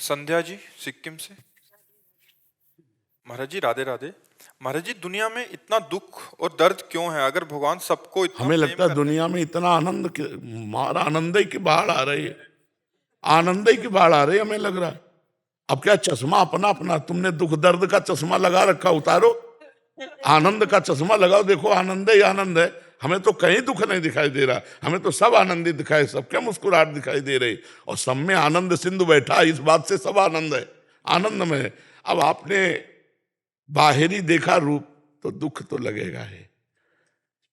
संध्या जी सिक्किम से। महाराज जी राधे राधे। महाराज जी दुनिया में इतना दुख और दर्द क्यों है? अगर भगवान सबको इतना हमें प्रेम लगता है करते दुनिया में इतना आनंद मारा आनंद ही की बाढ़ आ रही है, आनंद ही की बाढ़ आ रही है हमें लग रहा है। अब क्या चश्मा अपना अपना, तुमने दुख दर्द का चश्मा लगा रखा, उतारो आनंद का चश्मा लगाओ, देखो आनंद ही आनंद है। हमें तो कहीं दुख नहीं दिखाई दे रहा, हमें तो सब आनंदित दिखाई, सबके मुस्कुराहट दिखाई दे रही और सब में आनंद सिंधु बैठा, इस बात से सब आनंद है, आनंद में है। अब आपने बाहरी देखा रूप तो दुख तो लगेगा ही।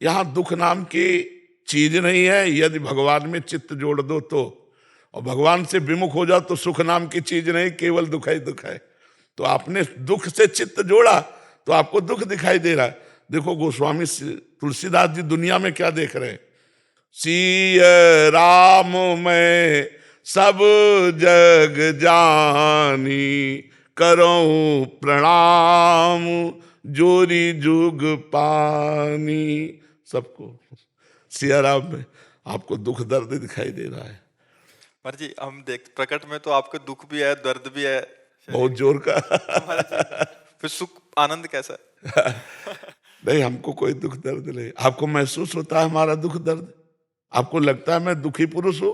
यहां दुख नाम की चीज नहीं है, यदि भगवान में चित्त जोड़ दो तो, और भगवान से विमुख हो जाओ तो सुख नाम की चीज नहीं, केवल दुख ही दुख है। तो आपने दुख से चित्त जोड़ा तो आपको दुख दिखाई दे रहा है। देखो गोस्वामी तुलसीदास जी दुनिया में क्या देख रहे हैं, सिय राम मैं सब जग जानी, करूं प्रणाम जोरी जुग पानी। सबको सिया राम में आपको दुख दर्द दिखाई दे रहा है। महाराज जी हम देख प्रकट में तो आपको दुख भी है दर्द भी है, बहुत जोर का। महाराज जी फिर सुख आनंद कैसा है? नहीं, हमको कोई दुख दर्द नहीं। आपको महसूस होता है हमारा दुख दर्द? आपको लगता है मैं दुखी पुरुष हूं?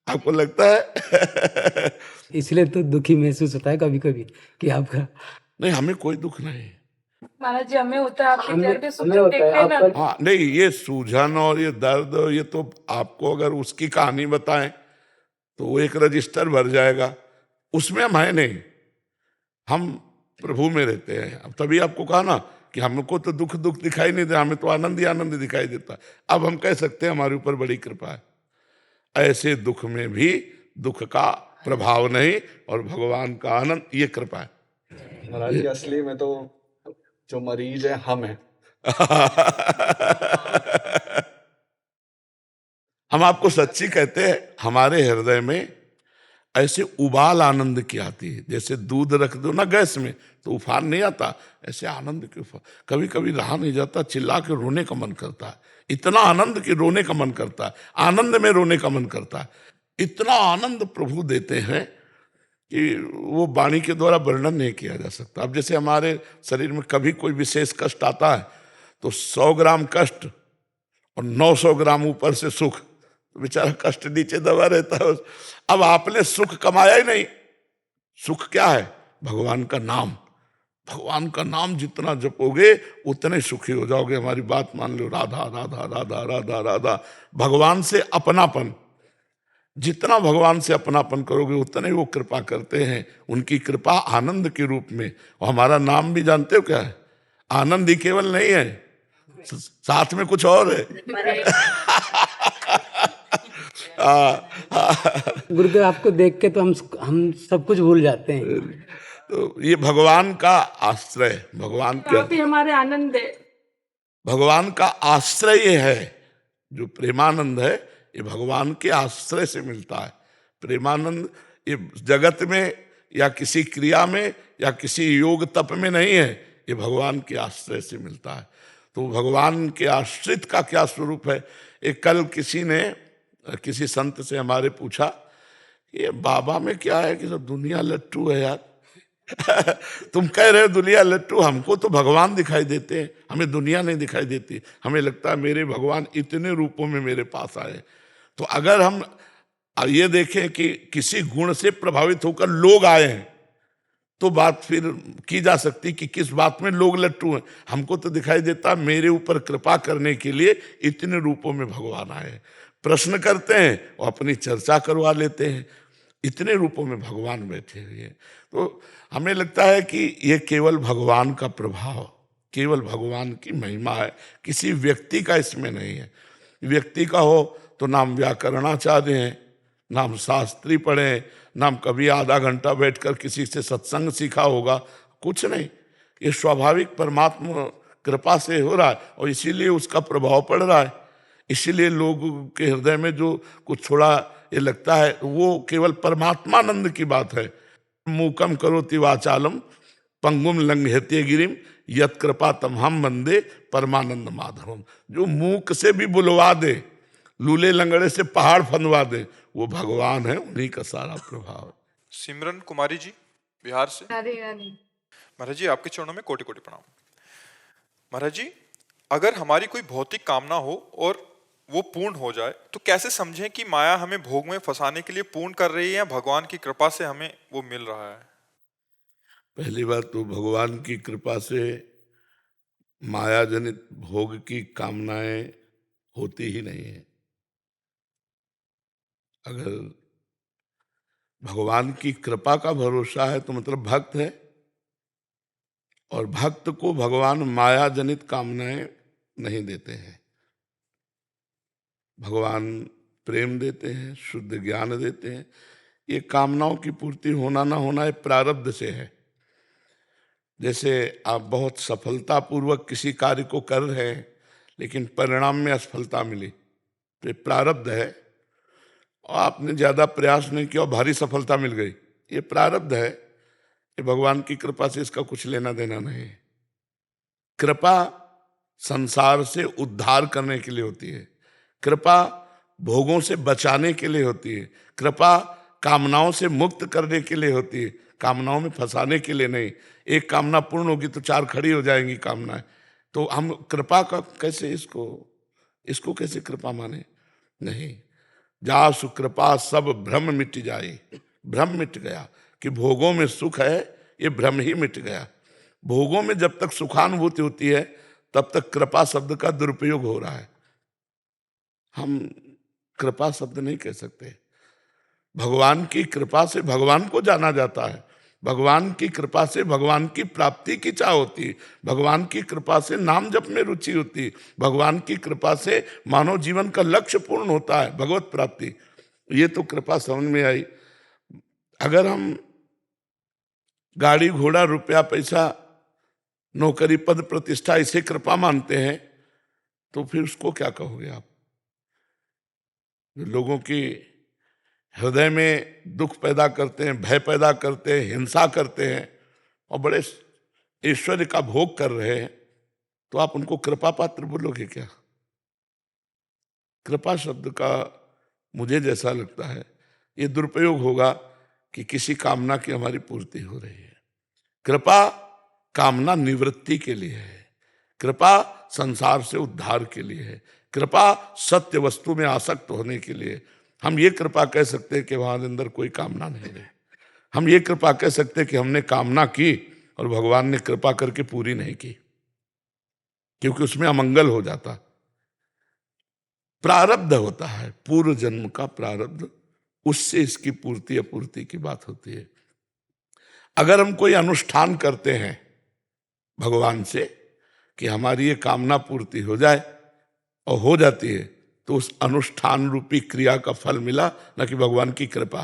आपको लगता है? इसलिए तो दुखी महसूस होता है कभी कभी कि आपका। नहीं, हमें कोई दुख नहीं। महाराज जी हमें होता है, आपके चेहरे पे हमें सूजन होता है, देखते हैं ना। आपका हाँ, नहीं, ये सूजन और ये दर्द, ये तो आपको अगर उसकी कहानी बताएं तो वो एक रजिस्टर भर जाएगा, उसमें हम है नहीं, हम प्रभु में रहते हैं। अब तभी आपको कहा ना कि हमको तो दुख दुख दिखाई नहीं देता, हमें तो आनंद ही आनंद दिखाई देता है। अब हम कह सकते हैं हमारे ऊपर बड़ी कृपा है। ऐसे दुख में भी दुख का प्रभाव नहीं और भगवान का आनंद, ये कृपा है। महाराज जी असली में तो जो मरीज है हम हैं। हम आपको सच्ची कहते हैं, हमारे हृदय में ऐसे उबाल आनंद की आती है, जैसे दूध रख दो ना गैस में तो उफान नहीं आता, ऐसे आनंद के उफान। कभी कभी रहा नहीं जाता, चिल्ला के रोने का मन करता है, इतना आनंद कि रोने का मन करता है, आनंद में रोने का मन करता है। इतना आनंद प्रभु देते हैं कि वो वाणी के द्वारा वर्णन नहीं किया जा सकता। अब जैसे हमारे शरीर में कभी कोई विशेष कष्ट आता है तो 100 ग्राम कष्ट और 900 ग्राम ऊपर से सुख, तो बेचारा कष्ट नीचे दबा रहता है। अब आपने सुख कमाया ही नहीं। सुख क्या है? भगवान का नाम। भगवान का नाम जितना जपोगे उतने सुखी हो जाओगे। हमारी बात मान लो, राधा राधा राधा राधा राधा। भगवान से अपनापन, जितना भगवान से अपनापन करोगे उतने वो कृपा करते हैं। उनकी कृपा आनंद के रूप में। और हमारा नाम भी जानते हो क्या है? आनंद ही केवल नहीं है, साथ में कुछ और है। गुरुदेव आपको देख के तो हम सब कुछ भूल जाते हैं। तो ये भगवान का आश्रय, भगवान तो आप ही का, हमारे आनंद है। भगवान का आश्रय है। जो प्रेमानंद है ये भगवान के आश्रय से मिलता है। प्रेमानंद ये जगत में या किसी क्रिया में या किसी योग तप में नहीं है, ये भगवान के आश्रय से मिलता है। तो भगवान के आश्रित का क्या स्वरूप है? एक कल किसी ने किसी संत से हमारे पूछा, ये बाबा में क्या है कि सब दुनिया लट्टू है यार। तुम कह रहे हो दुनिया लट्टू, हमको तो भगवान दिखाई देते हैं, हमें दुनिया नहीं दिखाई देती। हमें लगता है मेरे भगवान इतने रूपों में मेरे पास आए। तो अगर हम ये देखें कि किसी गुण से प्रभावित होकर लोग आए हैं तो बात फिर की जा सकती कि किस बात में लोग लट्टू हैं। हमको तो दिखाई देता मेरे ऊपर कृपा करने के लिए इतने रूपों में भगवान आए हैं। प्रश्न करते हैं और अपनी चर्चा करवा लेते हैं, इतने रूपों में भगवान बैठे हुए हैं। तो हमें लगता है कि ये केवल भगवान का प्रभाव, केवल भगवान की महिमा है, किसी व्यक्ति का इसमें नहीं है। व्यक्ति का हो तो नाम व्याकरणाचार्य हैं, नाम शास्त्री पढ़े, नाम कभी आधा घंटा बैठकर किसी से सत्संग सीखा होगा, कुछ नहीं। ये स्वाभाविक परमात्मा कृपा से हो रहा है और इसीलिए उसका प्रभाव पड़ रहा है। इसीलिए लोगों के हृदय में जो कुछ थोड़ा ये लगता है वो केवल परमात्मानंद की बात है। मूकम करोति वाचालम पंगुम लंघयते गिरिम यत् कृपा तमहम वंदे परमानंद माधवम। जो मूक से भी बुलवा दे, लूले लंगड़े से पहाड़ फंदवा दे, वो भगवान है, उन्हीं का सारा प्रभाव है। सिमरन कुमारी जी, बिहार से। राधे राधे। महाराज जी, आपके चरणों में कोटि कोटि प्रणाम। महाराज जी, अगर हमारी कोई भौतिक कामना हो और वो पूर्ण हो जाए तो कैसे समझें कि माया हमें भोग में फंसाने के लिए पूर्ण कर रही है या भगवान की कृपा से हमें वो मिल रहा है? पहली बात तो भगवान की कृपा से माया जनित भोग की कामनाएं होती ही नहीं है। अगर भगवान की कृपा का भरोसा है तो मतलब भक्त है, और भक्त को भगवान माया जनित कामनाएं नहीं देते हैं। भगवान प्रेम देते हैं, शुद्ध ज्ञान देते हैं। ये कामनाओं की पूर्ति होना ना होना ये प्रारब्ध से है। जैसे आप बहुत सफलतापूर्वक किसी कार्य को कर रहे हैं लेकिन परिणाम में असफलता मिली, तो ये प्रारब्ध है। और आपने ज्यादा प्रयास नहीं किया और भारी सफलता मिल गई, ये प्रारब्ध है। ये भगवान की कृपा से इसका कुछ लेना देना नहीं है। कृपा संसार से उद्धार करने के लिए होती है। कृपा भोगों से बचाने के लिए होती है। कृपा कामनाओं से मुक्त करने के लिए होती है, कामनाओं में फंसाने के लिए नहीं। एक कामना पूर्ण होगी तो चार खड़ी हो जाएंगी कामनाएं। तो हम कृपा का कैसे इसको कैसे कृपा माने? नहीं। जासु कृपा सब भ्रम मिट जाए। भ्रम मिट गया कि भोगों में सुख है, ये भ्रम ही मिट गया। भोगों में जब तक सुखानुभूति होती है तब तक कृपा शब्द का दुरुपयोग हो रहा है। हम कृपा शब्द नहीं कह सकते। भगवान की कृपा से भगवान को जाना जाता है। भगवान की कृपा से भगवान की प्राप्ति की चाह होती है। भगवान की कृपा से नाम जप में रुचि होती है। भगवान की कृपा से मानव जीवन का लक्ष्य पूर्ण होता है, भगवत प्राप्ति। ये तो कृपा समझ में आई। अगर हम गाड़ी घोड़ा रुपया पैसा नौकरी पद प्रतिष्ठा इसे कृपा मानते हैं तो फिर उसको क्या कहोगे आप? लोगों की हृदय में दुख पैदा करते हैं, भय पैदा करते हैं, हिंसा करते हैं और बड़े ऐश्वर्य का भोग कर रहे हैं, तो आप उनको कृपा पात्र बोलोगे क्या? कृपा शब्द का मुझे जैसा लगता है ये दुरुपयोग होगा कि किसी कामना की हमारी पूर्ति हो रही है। कृपा कामना निवृत्ति के लिए है। कृपा संसार से उद्धार के लिए है। कृपा सत्य वस्तु में आसक्त होने के लिए। हम ये कृपा कह सकते हैं कि वहां अंदर कोई कामना नहीं रही। हम ये कृपा कह सकते हैं कि हमने कामना की और भगवान ने कृपा करके पूरी नहीं की, क्योंकि उसमें अमंगल हो जाता। प्रारब्ध होता है, पूर्व जन्म का प्रारब्ध, उससे इसकी पूर्ति अपूर्ति की बात होती है। अगर हम कोई अनुष्ठान करते हैं भगवान से कि हमारी ये कामना पूर्ति हो जाए और हो जाती है, तो उस अनुष्ठान रूपी क्रिया का फल मिला, न कि भगवान की कृपा।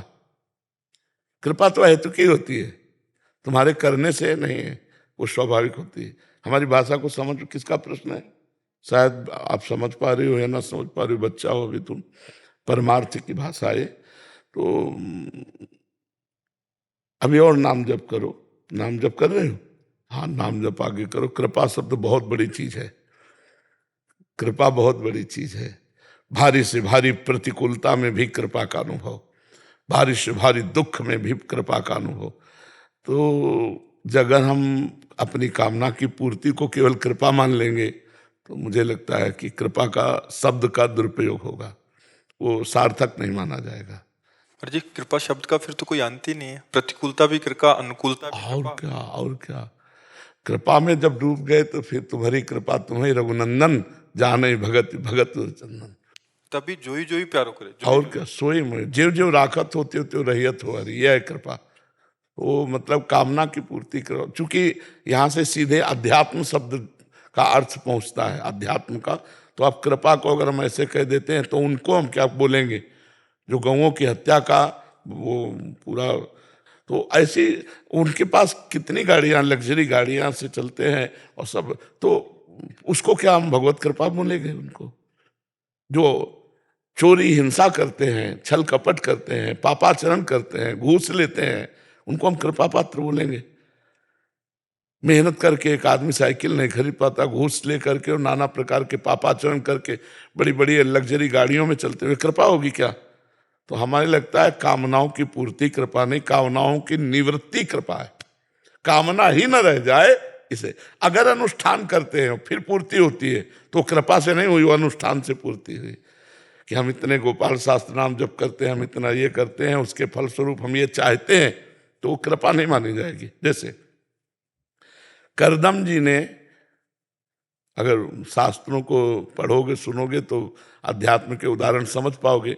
कृपा तो हेतु की होती है, तुम्हारे करने से नहीं है, वो स्वाभाविक होती है। हमारी भाषा को समझ, किसका प्रश्न है? शायद आप समझ पा रही हो या ना समझ पा रही हो, बच्चा हो अभी तुम। परमार्थ की भाषा है तो अभी और नाम जप करो। नाम जप कर रहे हो? हाँ, नाम जप आगे करो। कृपा शब्द बहुत बड़ी चीज है। कृपा बहुत बड़ी चीज है। भारी से भारी प्रतिकूलता में भी कृपा का अनुभव, भारी से भारी दुख में भी कृपा का अनुभव। तो अगर हम अपनी कामना की पूर्ति को केवल कृपा मान लेंगे तो मुझे लगता है कि कृपा का शब्द का दुरुपयोग होगा, वो सार्थक नहीं माना जाएगा। पर जी, कृपा शब्द का फिर तो कोई अंत ही नहीं है। प्रतिकूलता भी कृपा, अनुकूलता भी और कृपा। क्या, और क्या। कृपा में जब डूब गए तो फिर तुम्हारी कृपा तुम्हें रघुनंदन जाने भगत भगत चंदन। तभी जोई जोई प्यारो करे, और क्या, सोई में ज्यो ज्यो राखत होते हो त्यो रहियत हो हरि, यह है कृपा। वो मतलब कामना की पूर्ति करो। चूंकि यहाँ से सीधे अध्यात्म शब्द का अर्थ पहुंचता है, अध्यात्म का। तो आप कृपा को अगर हम ऐसे कह देते हैं तो उनको हम क्या बोलेंगे? जो गौओं की हत्या का वो पूरा, तो ऐसी उनके पास कितनी गाड़ियां, लग्जरी गाड़ियां से चलते हैं और सब, तो उसको क्या हम भगवत कृपा बोलेंगे? उनको जो चोरी हिंसा करते हैं, छल कपट करते हैं, पापाचरण करते हैं, घूस लेते हैं, उनको हम कृपा पात्र बोलेंगे? मेहनत करके एक आदमी साइकिल नहीं खरीद पाता, घूस ले करके और नाना प्रकार के पापाचरण करके बड़ी बड़ी लग्जरी गाड़ियों में चलते हुए कृपा होगी क्या? तो हमारे लगता है कामनाओं की पूर्ति कृपा नहीं, कामनाओं की निवृत्ति कृपा है। कामना ही न रह जाए इसे। अगर अनुष्ठान करते हैं फिर पूर्ति होती है तो कृपा से नहीं हुई, वो अनुष्ठान से पूर्ति हुई। कि हम इतने गोपाल शास्त्र नाम जप करते हैं, हम इतना ये करते हैं, उसके फलस्वरूप हम ये चाहते हैं, तो वो कृपा नहीं मानी जाएगी। जैसे करदम जी ने, अगर शास्त्रों को पढ़ोगे सुनोगे तो अध्यात्म के उदाहरण समझ पाओगे।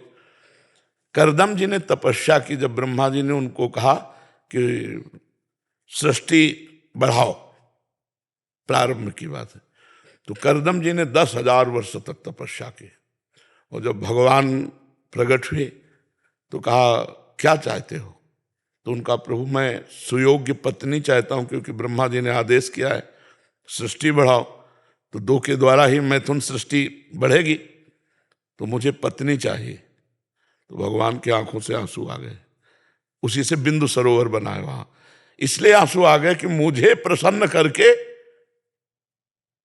करदम जी ने तपस्या की, जब ब्रह्मा जी ने उनको कहा कि सृष्टि बढ़ाओ, प्रारंभ की बात है, तो करदम जी ने 10,000 वर्ष तक तपस्या की। और जब भगवान प्रकट हुए तो कहा क्या चाहते हो? तो उनका प्रभु मैं सुयोग्य पत्नी चाहता हूं, क्योंकि ब्रह्मा जी ने आदेश किया है सृष्टि बढ़ाओ, तो दो के द्वारा ही मैथुन सृष्टि बढ़ेगी, तो मुझे पत्नी चाहिए। तो भगवान की आंखों से आंसू आ गए। उसी से बिंदु सरोवर बना है वहां, इसलिए आंसू आ गए कि मुझे प्रसन्न करके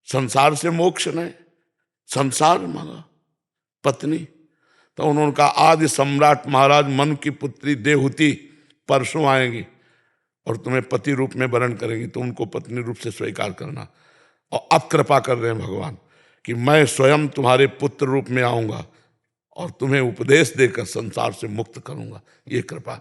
संसार से मोक्ष नहीं, संसार मांगा पत्नी। तो उन्होंने कहा आदि सम्राट महाराज मन की पुत्री देहूति परसों आएंगी और तुम्हें पति रूप में वरण करेंगी, तो उनको पत्नी रूप से स्वीकार करना। और अब कृपा कर रहे हैं भगवान कि मैं स्वयं तुम्हारे पुत्र रूप में आऊंगा और तुम्हें उपदेश देकर संसार से मुक्त करूंगा। ये कृपा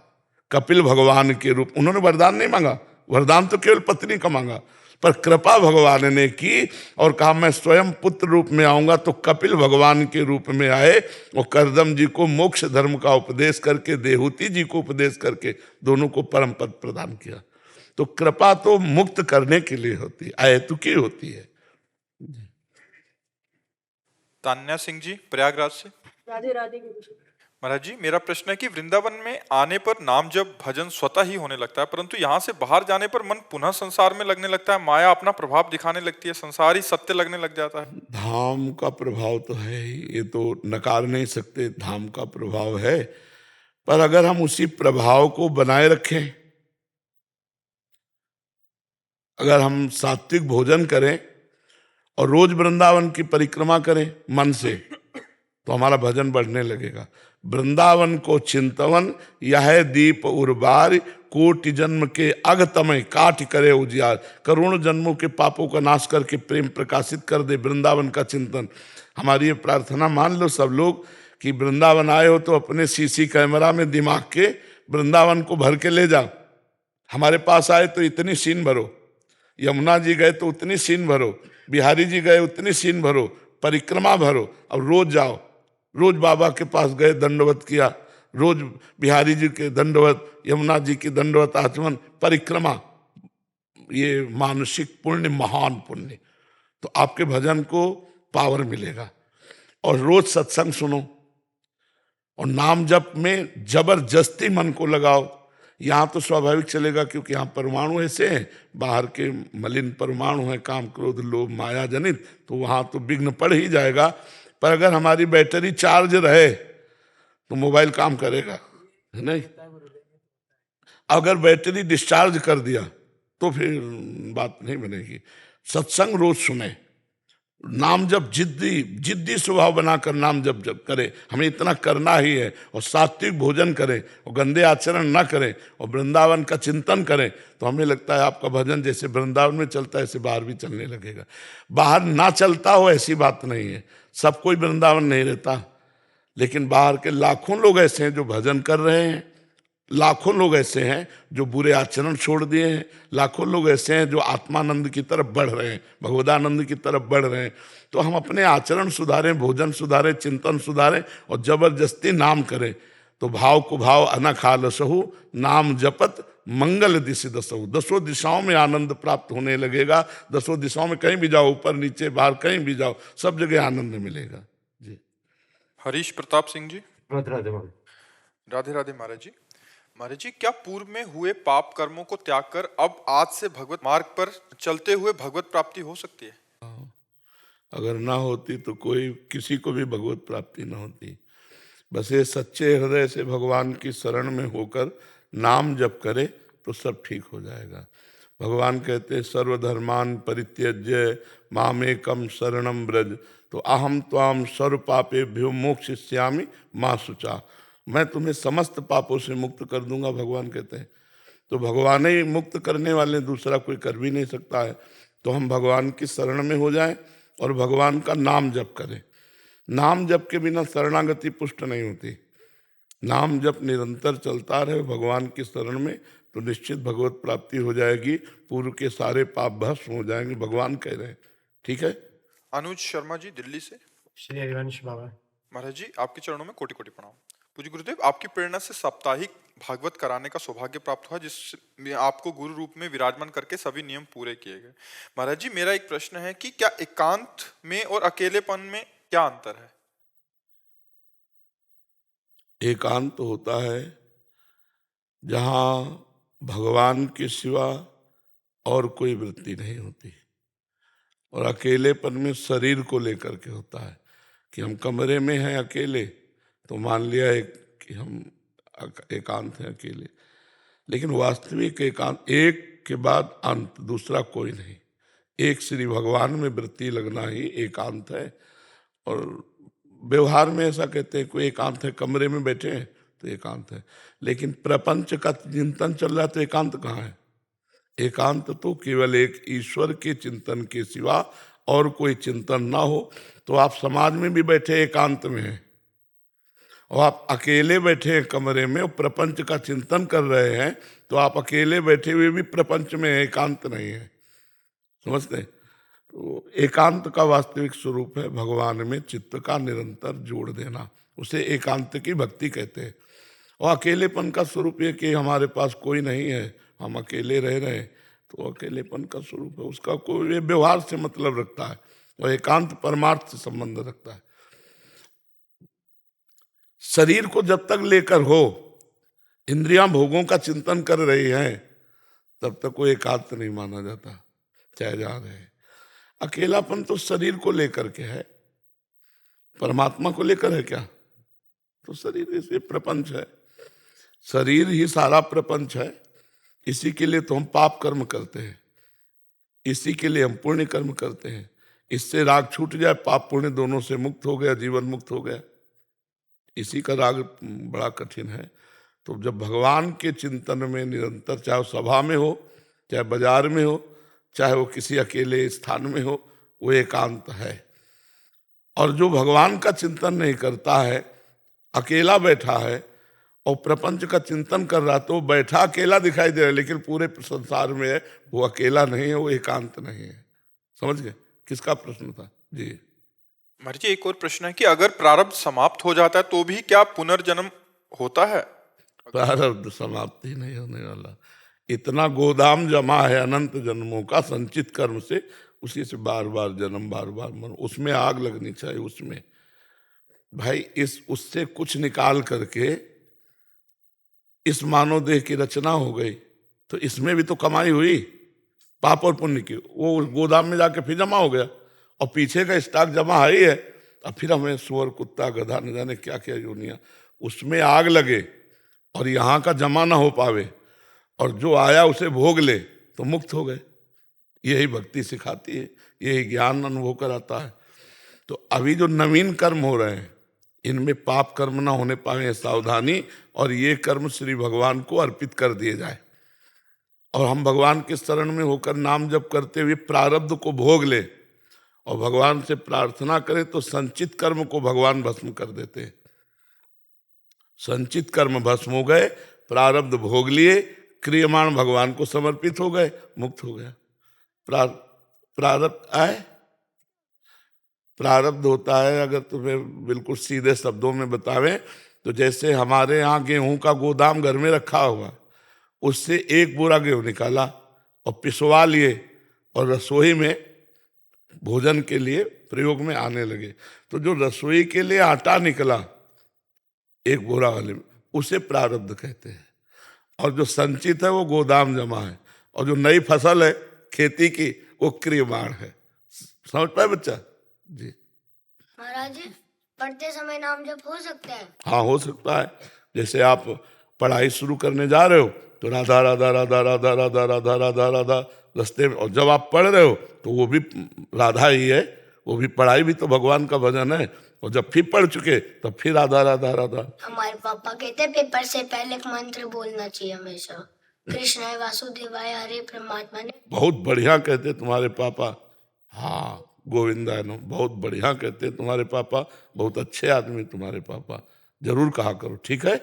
कपिल भगवान के रूप, उन्होंने वरदान नहीं मांगा, वरदान तो केवल पत्नी का मांगा, पर कृपा भगवान ने की और कहा मैं स्वयं पुत्र रूप में आऊंगा। तो कपिल भगवान के रूप में आए और करदम जी को मोक्ष धर्म का उपदेश करके, देहूति जी को उपदेश करके दोनों को परम पद प्रदान किया। तो कृपा तो मुक्त करने के लिए होती है, अहेतुकी होती है। तान्या सिंह जी प्रयागराज से। राधे राधे गुरुजी। महाराज जी, मेरा प्रश्न है कि वृंदावन में आने पर नाम जब भजन स्वतः ही होने लगता है, परंतु यहाँ से बाहर जाने पर मन पुनः संसार में लगने लगता है, माया अपना प्रभाव दिखाने लगती है, संसार ही सत्य लगने लग जाता है। धाम का प्रभाव तो है ही, ये तो नकार नहीं सकते, धाम का प्रभाव है। पर अगर हम उसी प्रभाव को बनाए रखें, अगर हम सात्विक भोजन करें और रोज वृंदावन की परिक्रमा करें मन से, तो हमारा भजन बढ़ने लगेगा। वृंदावन को चिंतवन यह दीप उर्बार, कोटि जन्म के अगतमय काट करे उजियार। करोड़ों जन्मों के पापों का नाश करके प्रेम प्रकाशित कर दे वृंदावन का चिंतन। हमारी ये प्रार्थना मान लो सब लोग कि वृंदावन आए हो तो अपने सीसी कैमरा में दिमाग के वृंदावन को भर के ले जाओ। हमारे पास आए तो इतनी सीन भरो, यमुना जी गए तो उतनी सीन भरो, बिहारी जी गए उतनी सीन भरो, परिक्रमा भरो। अब रोज जाओ, रोज बाबा के पास गए दंडवत किया, रोज बिहारी जी के दंडवत, यमुना जी की दंडवत आचमन, परिक्रमा, ये मानसिक पुण्य, महान पुण्य। तो आपके भजन को पावर मिलेगा। और रोज सत्संग सुनो और नाम जप में जबरदस्ती मन को लगाओ। यहाँ तो स्वाभाविक चलेगा क्योंकि यहाँ परमाणु ऐसे हैं, बाहर के मलिन परमाणु हैं, काम क्रोध लोभ माया जनित, तो वहाँ तो विघ्न पड़ ही जाएगा। पर अगर हमारी बैटरी चार्ज रहे तो मोबाइल काम करेगा, है नहीं? अगर बैटरी डिस्चार्ज कर दिया तो फिर बात नहीं बनेगी। सत्संग रोज सुने, नाम जप जिद्दी स्वभाव बनाकर नाम जप करे, हमें इतना करना ही है। और सात्विक भोजन करें और गंदे आचरण ना करें और वृंदावन का चिंतन करें, तो हमें लगता है आपका भजन जैसे वृंदावन में चलता है ऐसे बाहर भी चलने लगेगा। बाहर ना चलता हो ऐसी बात नहीं है, सब कोई वृंदावन नहीं रहता, लेकिन बाहर के लाखों लोग ऐसे हैं जो भजन कर रहे हैं, लाखों लोग ऐसे हैं जो बुरे आचरण छोड़ दिए हैं, लाखों लोग ऐसे हैं जो आत्मानंद की तरफ बढ़ रहे हैं, भगवदानंद की तरफ बढ़ रहे हैं। तो हम अपने आचरण सुधारें, भोजन सुधारें, चिंतन सुधारें और जबरदस्ती नाम करें। तो भाव को भाव अनखालसहु, नाम जपत मंगल दिशि दसहु। 10 दिशाओं में आनंद प्राप्त होने लगेगा। 10 दिशाओं में कहीं भी जाओ, ऊपर नीचे बाहर कहीं भी जाओ, सब जगह आनंद मिलेगा। जी। हरीश प्रताप सिंह जी। राधे राधे। राधे राधे महाराज जी। महाराज जी, क्या पूर्व में हुए पाप कर्मों को त्याग कर अब आज से भगवत मार्ग पर चलते हुए भगवत प्राप्ति हो सकती है? अगर ना होती तो कोई किसी को भी भगवत प्राप्ति ना होती। बस ये सच्चे हृदय से भगवान की शरण में होकर नाम जप करे तो सब ठीक हो जाएगा। भगवान कहते सर्वधर्मान परित्यज्य मामेकम शरणम ब्रज, तो अहम त्वाम सर्व पापेभ्यो मोक्षयिष्यामि मां शुचा। मैं तुम्हें समस्त पापों से मुक्त कर दूंगा, भगवान कहते हैं। तो भगवान ही मुक्त करने वाले, दूसरा कोई कर भी नहीं सकता है। तो हम भगवान की शरण में हो जाएं और भगवान का नाम जप करें। नाम जप के बिना शरणागति पुष्ट नहीं होती। नाम जप निरंतर चलता रहे भगवान की शरण में, तो निश्चित भगवत प्राप्ति हो जाएगी, पूर्व के सारे पाप भस्म हो जाएंगे, भगवान कह रहे हैं। ठीक है। अनुज शर्मा जी दिल्ली से। श्री हरिवंश बाबा। महाराज जी, आपके चरणों में कोटि कोटि प्रणाम। पूज्य गुरुदेव, आपकी प्रेरणा से साप्ताहिक भागवत कराने का सौभाग्य प्राप्त हुआ, जिसमें आपको गुरु रूप में विराजमान करके सभी नियम पूरे किए गए। महाराज जी, मेरा एक प्रश्न है कि क्या एकांत में और अकेलेपन में क्या अंतर है? एकांत होता है जहाँ भगवान के सिवा और कोई वृत्ति नहीं होती, और अकेलेपन में शरीर को लेकर के होता है कि हम कमरे में हैं अकेले, तो मान लिया कि हम एकांत हैं अकेले, लेकिन वास्तविक एकांत एक के बाद अंत, दूसरा कोई नहीं। एक श्री भगवान में वृत्ति लगना ही एकांत है। और व्यवहार में ऐसा कहते हैं, कोई एकांत है, कमरे में बैठे हैं तो एकांत है, लेकिन प्रपंच का चिंतन चल रहा है तो एकांत कहाँ है? एकांत तो केवल एक ईश्वर के चिंतन के सिवा और कोई चिंतन ना हो। तो आप समाज में भी बैठे एकांत में हैं, और आप अकेले बैठे हैं कमरे में और प्रपंच का चिंतन कर रहे हैं, तो आप अकेले बैठे हुए भी प्रपंच में एकांत नहीं है। समझते हैं? तो एकांत का वास्तविक स्वरूप है भगवान में चित्त का निरंतर जोड़ देना, उसे एकांत की भक्ति कहते हैं। और अकेलेपन का स्वरूप ये कि हमारे पास कोई नहीं है, हम अकेले रह रहे हैं, तो अकेलेपन का स्वरूप है। उसका कोई व्यवहार से मतलब रखता है, और एकांत परमार्थ से संबंध रखता है। शरीर को जब तक लेकर हो, इंद्रियां भोगों का चिंतन कर रही हैं, तब तक वो एकांत नहीं माना जाता, चाहे जा रहे हैं। अकेलापन तो शरीर को लेकर के है, परमात्मा को लेकर है क्या? तो शरीर इसे प्रपंच है, शरीर ही सारा प्रपंच है। इसी के लिए तो हम पाप कर्म करते हैं, इसी के लिए हम पुण्य कर्म करते हैं। इससे राग छूट जाए, पाप पुण्य दोनों से मुक्त हो गया, जीवन मुक्त हो गया। इसी का राग बड़ा कठिन है। तो जब भगवान के चिंतन में निरंतर, चाहे वो सभा में हो, चाहे बाजार में हो, चाहे वो किसी अकेले स्थान में हो, वो एकांत है। और जो भगवान का चिंतन नहीं करता है, अकेला बैठा है और प्रपंच का चिंतन कर रहा, तो बैठा अकेला दिखाई दे रहा है, लेकिन पूरे संसार में है, वो अकेला नहीं है, वो एकांत नहीं है। समझ गए? किसका प्रश्न था जी? महाराज जी, एक और प्रश्न है कि अगर प्रारब्ध समाप्त हो जाता है तो भी क्या पुनर्जन्म होता है? प्रारब्ध समाप्ति नहीं होने वाला, इतना गोदाम जमा है अनंत जन्मों का संचित कर्म से, उसी से बार बार जन्म, बार बार मरण। उसमें आग लगनी चाहिए। उसमें भाई उससे कुछ निकाल करके इस मानव देह की रचना हो गई, तो इसमें भी तो कमाई हुई पाप और पुण्य की। वो गोदाम में जाके फिर जमा हो गया, और पीछे का स्टॉक जमा है ही है। अब फिर हमें सुअर, कुत्ता, गधा, न जाने क्या क्या योनियां, उसमें आग लगे और यहाँ का जमा ना हो पावे, और जो आया उसे भोग ले, तो मुक्त हो गए। यही भक्ति सिखाती है, यही ज्ञान अनुभव कराता है। तो अभी जो नवीन कर्म हो रहे हैं, इनमें पाप कर्म ना होने पाए, सावधानी, और ये कर्म श्री भगवान को अर्पित कर दिए जाए, और हम भगवान के शरण में होकर नाम जप करते हुए प्रारब्ध को भोग ले, और भगवान से प्रार्थना करें, तो संचित कर्म को भगवान भस्म कर देते हैं। संचित कर्म भस्म हो गए, प्रारब्ध भोग लिए, क्रियमाण भगवान को समर्पित हो गए, मुक्त हो गया। प्रारब्ध आए, प्रारब्ध होता है, अगर तुम्हें बिल्कुल सीधे शब्दों में बतावें तो जैसे हमारे यहाँ गेहूं का गोदाम घर में रखा हुआ, उससे एक बोरा गेहूं निकाला और पिसवा लिए, और रसोई में भोजन के लिए प्रयोग में आने लगे। तो जो रसोई के लिए आटा निकला एक बोरा वाले में, उसे प्रारब्ध कहते हैं। और जो संचित है वो गोदाम जमा है, और जो नई फसल है खेती की, वो क्रियमाण है। समझ पाए बच्चा जी? महाराज जी, पढ़ते समय नाम जप हो सकता है? हाँ, हो सकता है। जैसे आप पढ़ाई शुरू करने जा रहे हो, तो राधा राधा राधा राधा राधा राधा राधा राधा रास्ते में, और जब आप पढ़ रहे हो तो वो भी राधा ही है, वो भी पढ़ाई भी तो भगवान का भजन है। और जब फिर पढ़ चुके तब फिर राधा राधा राधा। हमारे पापा कहते हैं पेपर से पहले एक मंत्र बोलना चाहिए हमेशा, कृष्णाय वासुदेवाय हरे परमात्मा ने। बहुत बढ़िया कहते तुम्हारे पापा। हाँ, गोविंदाय नमः, बहुत बढ़िया कहते तुम्हारे पापा, बहुत अच्छे आदमी तुम्हारे पापा, जरूर कहा करो, ठीक है।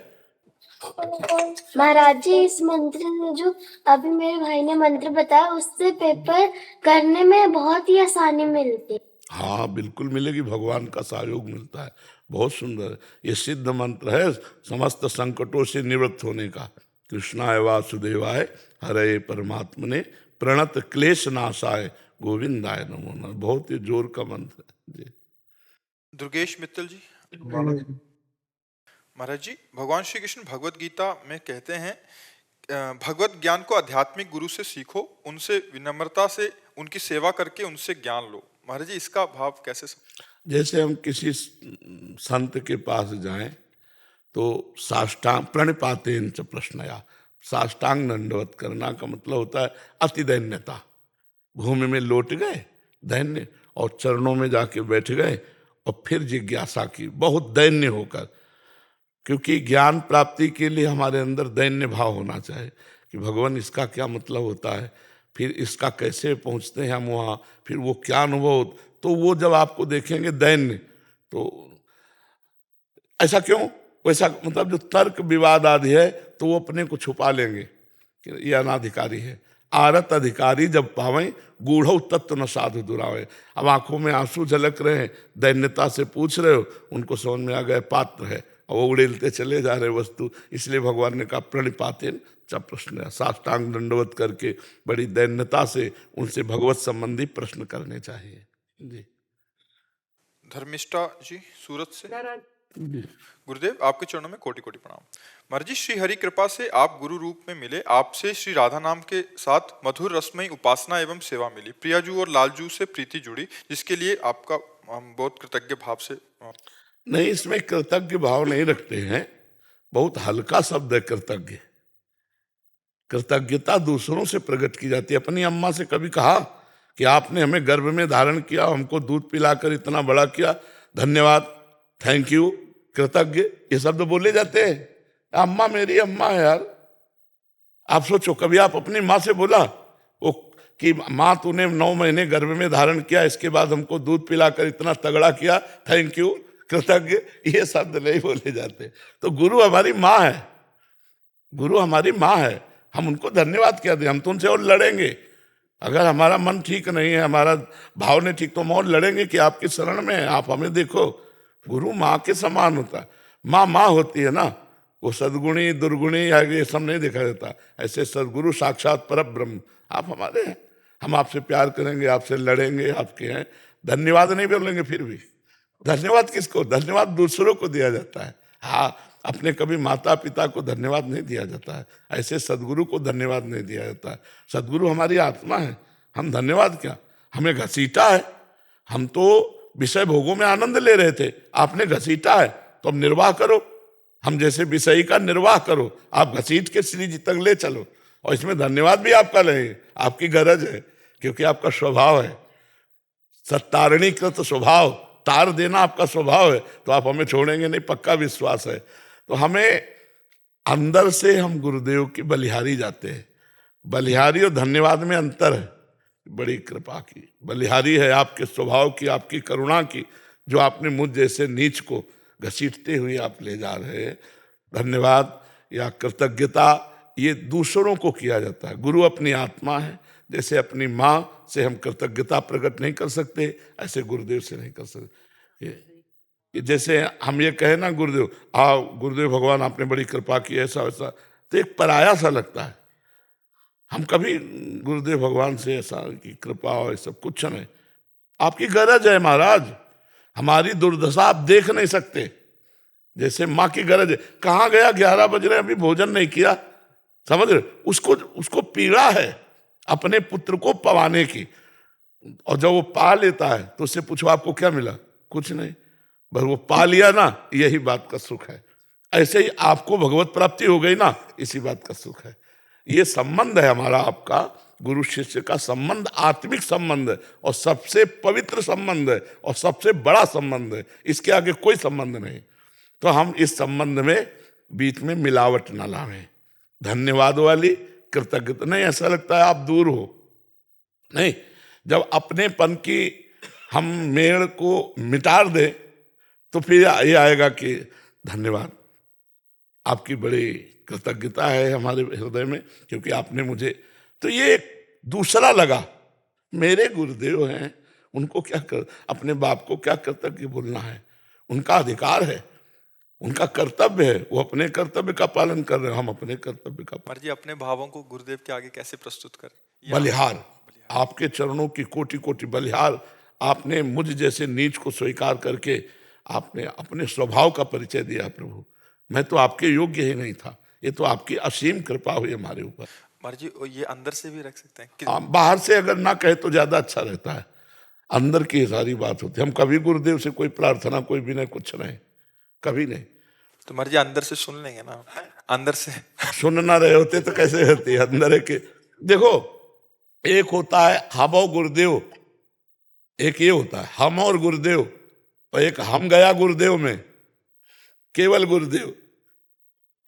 महाराज जी, इस मंत्र में जो अभी मेरे भाई ने मंत्र बताया उससे पेपर करने में बहुत ही आसानी मिलती है। हाँ, बिल्कुल मिलेगी, भगवान का सहयोग मिलता है। बहुत सुंदर, ये सिद्ध मंत्र है समस्त संकटों से निवृत्त होने का। कृष्णाय वासुदेवाय हरे परमात्मने प्रणत क्लेश नाशाय गोविंदाय नमो नमः। बहुत ही जोर का मंत्र है जी। दुर्गेश मित्तल जी। महाराज जी, भगवान श्री कृष्ण भगवत गीता में कहते हैं भगवत ज्ञान को आध्यात्मिक गुरु से सीखो, उनसे विनम्रता से उनकी सेवा करके उनसे ज्ञान लो। महाराज जी, इसका भाव कैसे जैसे हम किसी संत के पास जाएं तो साष्टांग प्रणिपातेन च प्रश्नया, साष्टांग दंडवत करना का मतलब होता है अति दैन्यता। भूमि में लौट गए दैन्य, और चरणों में जाके बैठ गए और फिर जिज्ञासा की बहुत दैन्य होकर, क्योंकि ज्ञान प्राप्ति के लिए हमारे अंदर दैन्य भाव होना चाहिए कि भगवान इसका क्या मतलब होता है, फिर इसका कैसे पहुंचते हैं हम वहाँ, फिर वो क्या अनुभव। तो वो जब आपको देखेंगे दैन्य, तो ऐसा क्यों, वैसा मतलब जो तर्क विवाद आदि है तो वो अपने को छुपा लेंगे कि ये अनाधिकारी है। आरत अधिकारी जब पावें गूढ़ तत्व न साधु दुरावे। अब आंखों में आंसू झलक रहे हैं, दैन्यता से पूछ रहे हो, उनको समझ में आ गया पात्र है और वो उड़ेलते चले जा रहे वस्तु। इसलिए भगवान ने कहा प्रणिपातेन च प्रश्न, साष्टांग दंडवत करके बड़ी दैन्यता से उनसे भगवत संबंधी प्रश्न करने चाहिए जी। धर्मिष्ठा जी सूरत से। गुरुदेव, आपके चरणों में कोटि कोटि प्रणाम। महाराज जी, श्री हरि कृपा से आप गुरु रूप में मिले, आपसे श्री राधा नाम के साथ मधुर रसमयी उपासना एवं सेवा मिली। प्रियाजू और लालजू से प्रीति जुड़ी, जिसके लिए आपका हम बहुत कृतज्ञ भाव से। नहीं, इसमें कृतज्ञ भाव नहीं रखते हैं, बहुत हल्का शब्द है कृतज्ञ। कृतज्ञता दूसरों से प्रकट की जाती है। अपनी अम्मा से कभी कहा कि आपने हमें गर्भ में धारण किया, हमको दूध पिलाकर इतना बड़ा किया, धन्यवाद, थैंक यू, कृतज्ञ, ये शब्द बोले जाते हैं। अम्मा मेरी अम्मा है यार। आप सोचो, कभी आप अपनी माँ से बोला वो कि माँ तूने 9 महीने गर्भ में धारण किया, इसके बाद हमको दूध पिलाकर इतना तगड़ा किया, थैंक यू, कृतज्ञ, ये शब्द नहीं बोले जाते। तो गुरु हमारी माँ है, गुरु हमारी माँ है, हम उनको धन्यवाद क्या दें। हम तो उनसे और लड़ेंगे, अगर हमारा मन ठीक नहीं है, हमारा भाव नहीं ठीक, तो हम और लड़ेंगे कि आपकी शरण में है, आप हमें देखो। गुरु माँ के समान होता है। माँ माँ होती है ना, वो सदगुणी दुर्गुणी या ये सब नहीं देखा जाता। ऐसे सदगुरु साक्षात परब्रह्म आप हमारे हैं, हम आपसे प्यार करेंगे, आपसे लड़ेंगे, आपके हैं। धन्यवाद नहीं बोलेंगे, फिर भी धन्यवाद किसको, धन्यवाद दूसरों को दिया जाता है। हाँ, अपने कभी माता पिता को धन्यवाद नहीं दिया जाता है, ऐसे सदगुरु को धन्यवाद नहीं दिया जाता है। सदगुरु हमारी आत्मा है, हम धन्यवाद क्या, हमें घसीटा है, हम तो विषय भोगों में आनंद ले रहे थे, आपने घसीटा है तो अब निर्वाह करो, हम जैसे विषयी का निर्वाह करो, आप घसीट के श्री जी तक ले चलो। और इसमें धन्यवाद भी आपका नहीं, आपकी गरज है, क्योंकि आपका स्वभाव है सत्तारणीकृत स्वभाव, तार देना आपका स्वभाव है, तो आप हमें छोड़ेंगे नहीं, पक्का विश्वास है। तो हमें अंदर से हम गुरुदेव की बलिहारी जाते हैं। बलिहारी और धन्यवाद में अंतर है। बड़ी कृपा की बलिहारी है आपके स्वभाव की, आपकी करुणा की, जो आपने मुझ जैसे नीच को घसीटते हुए आप ले जा रहे हैं। धन्यवाद या कृतज्ञता ये दूसरों को किया जाता है। गुरु अपनी आत्मा है, जैसे अपनी माँ से हम कृतज्ञता प्रकट नहीं कर सकते, ऐसे गुरुदेव से नहीं कर सकते। जैसे हम ये कहें ना गुरुदेव, गुरुदेव भगवान आपने बड़ी कृपा की, ऐसा वैसा, तो एक पराया सा लगता है। हम कभी गुरुदेव भगवान से ऐसा की कृपा और सब कुछ नहीं, आपकी गरज है महाराज, हमारी दुर्दशा आप देख नहीं सकते, जैसे माँ की गरज है। कहाँ गया, 11 बज रहे, अभी भोजन नहीं किया, समझ रहे, उसको पीड़ा है अपने पुत्र को पवाने की। और जब वो पा लेता है तो उससे पूछो आपको क्या मिला, कुछ नहीं, बस वो पा लिया ना, यही बात का सुख है। ऐसे ही आपको भगवत प्राप्ति हो गई ना, इसी बात का सुख है। ये संबंध है हमारा आपका, गुरु शिष्य का संबंध आत्मिक संबंध है और सबसे पवित्र संबंध है और सबसे बड़ा संबंध है, इसके आगे कोई संबंध नहीं। तो हम इस संबंध में बीच में मिलावट न लावें। धन्यवाद वाली कृतज्ञता नहीं, ऐसा लगता है आप दूर हो, नहीं। जब अपनेपन की हम मेड़ को मिटा दें तो फिर ये आएगा कि धन्यवाद, आपकी बड़ी कृतज्ञता है हमारे हृदय में, क्योंकि आपने मुझे, तो ये दूसरा लगा। मेरे गुरुदेव हैं, उनको क्या कर, अपने बाप को क्या कृतज्ञ बोलना है, उनका अधिकार है, उनका कर्तव्य है, वो अपने कर्तव्य का पालन कर रहे हैं, हम अपने कर्तव्य का महाराज जी अपने भावों को गुरुदेव के आगे कैसे प्रस्तुत करें? बलिहार, आपके चरणों की कोटि कोटि बलिहार। आपने मुझ जैसे नीच को स्वीकार करके आपने अपने स्वभाव का परिचय दिया प्रभु। मैं तो आपके योग्य ही नहीं था, ये तो आपकी असीम कृपा हुई हमारे ऊपर। महाराज जी ये अंदर से भी रख सकते हैं बाहर से अगर ना कहे तो ज्यादा अच्छा रहता है, अंदर की सारी बात होती है। हम कभी गुरुदेव से कोई प्रार्थना, कोई विनय, कुछ नहीं, कभी नहीं। तो महाराज जी अंदर से सुन लेंगे ना, अंदर से सुन ना रहे होते तो कैसे होती है अंदर है कि देखो, एक होता है हम और गुरुदेव, एक ये होता है हम और गुरुदेव, और एक हम गया गुरुदेव में, केवल गुरुदेव,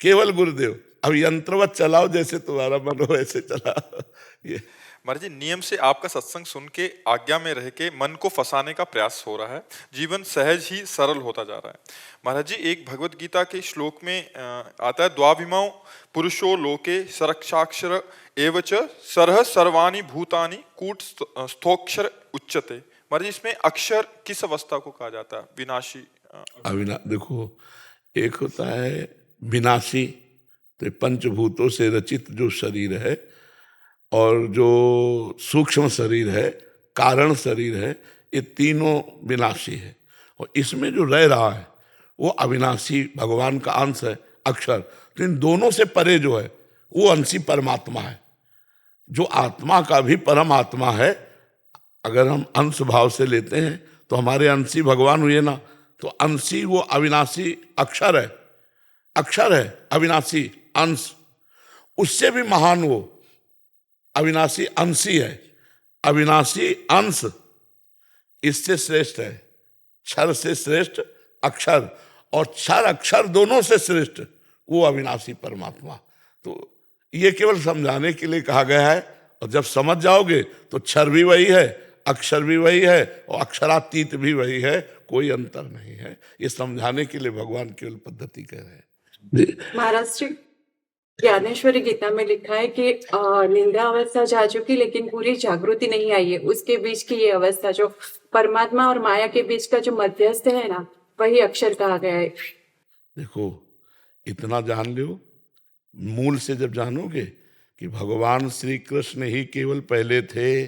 केवल गुरुदेव। अब यंत्रवत चलाओ, जैसे तुम्हारा मन हो वैसे चलाओ। ये महाराज जी नियम से आपका सत्संग सुन के आज्ञा में रह के मन को फंसाने का प्रयास हो रहा है, जीवन सहज ही सरल होता जा रहा है। महाराज जी एक भगवत गीता के श्लोक में आता है, द्वाभिमौ पुरुषो लोके सरक्षाक्षर एवच सरह सर्वाणि भूतानि कूट स्थोक्षर उच्यते। महाराज जी इसमें अक्षर किस अवस्था को कहा जाता है? विनाशी, देखो, एक होता है विनाशी, तो पंचभूतों से रचित जो शरीर है और जो सूक्ष्म शरीर है, कारण शरीर है, ये तीनों विनाशी है। और इसमें जो रह रहा है वो अविनाशी भगवान का अंश है, अक्षर। तो इन दोनों से परे जो है वो अंशी परमात्मा है, जो आत्मा का भी परम आत्मा है। अगर हम अंश भाव से लेते हैं तो हमारे अंशी भगवान हुए ना, तो अंशी वो अविनाशी अक्षर है, अक्षर है अविनाशी अंश, उससे भी महान वो अविनाशी अंशी है, अविनाशी अंश इससे श्रेष्ठ है, क्षर से श्रेष्ठ अक्षर, और क्षर अक्षर दोनों से श्रेष्ठ वो अविनाशी परमात्मा। तो ये केवल समझाने के लिए कहा गया है, और जब समझ जाओगे तो क्षर भी वही है, अक्षर भी वही है, और अक्षरातीत भी वही है, कोई अंतर नहीं है। ये समझाने के लिए भगवान केवल पद्धति कह रहे हैं। महाराज जी ज्ञानेश्वरी गीता में लिखा है कि निंद्रा अवस्था जा चुकी लेकिन पूरी जागृति नहीं आई है, उसके बीच की ये अवस्था जो परमात्मा और माया के बीच का जो मध्यस्थ है ना, वही अक्षर कहा गया है। देखो, इतना जान लो, मूल से जब जानोगे कि भगवान श्री कृष्ण ही केवल पहले थे,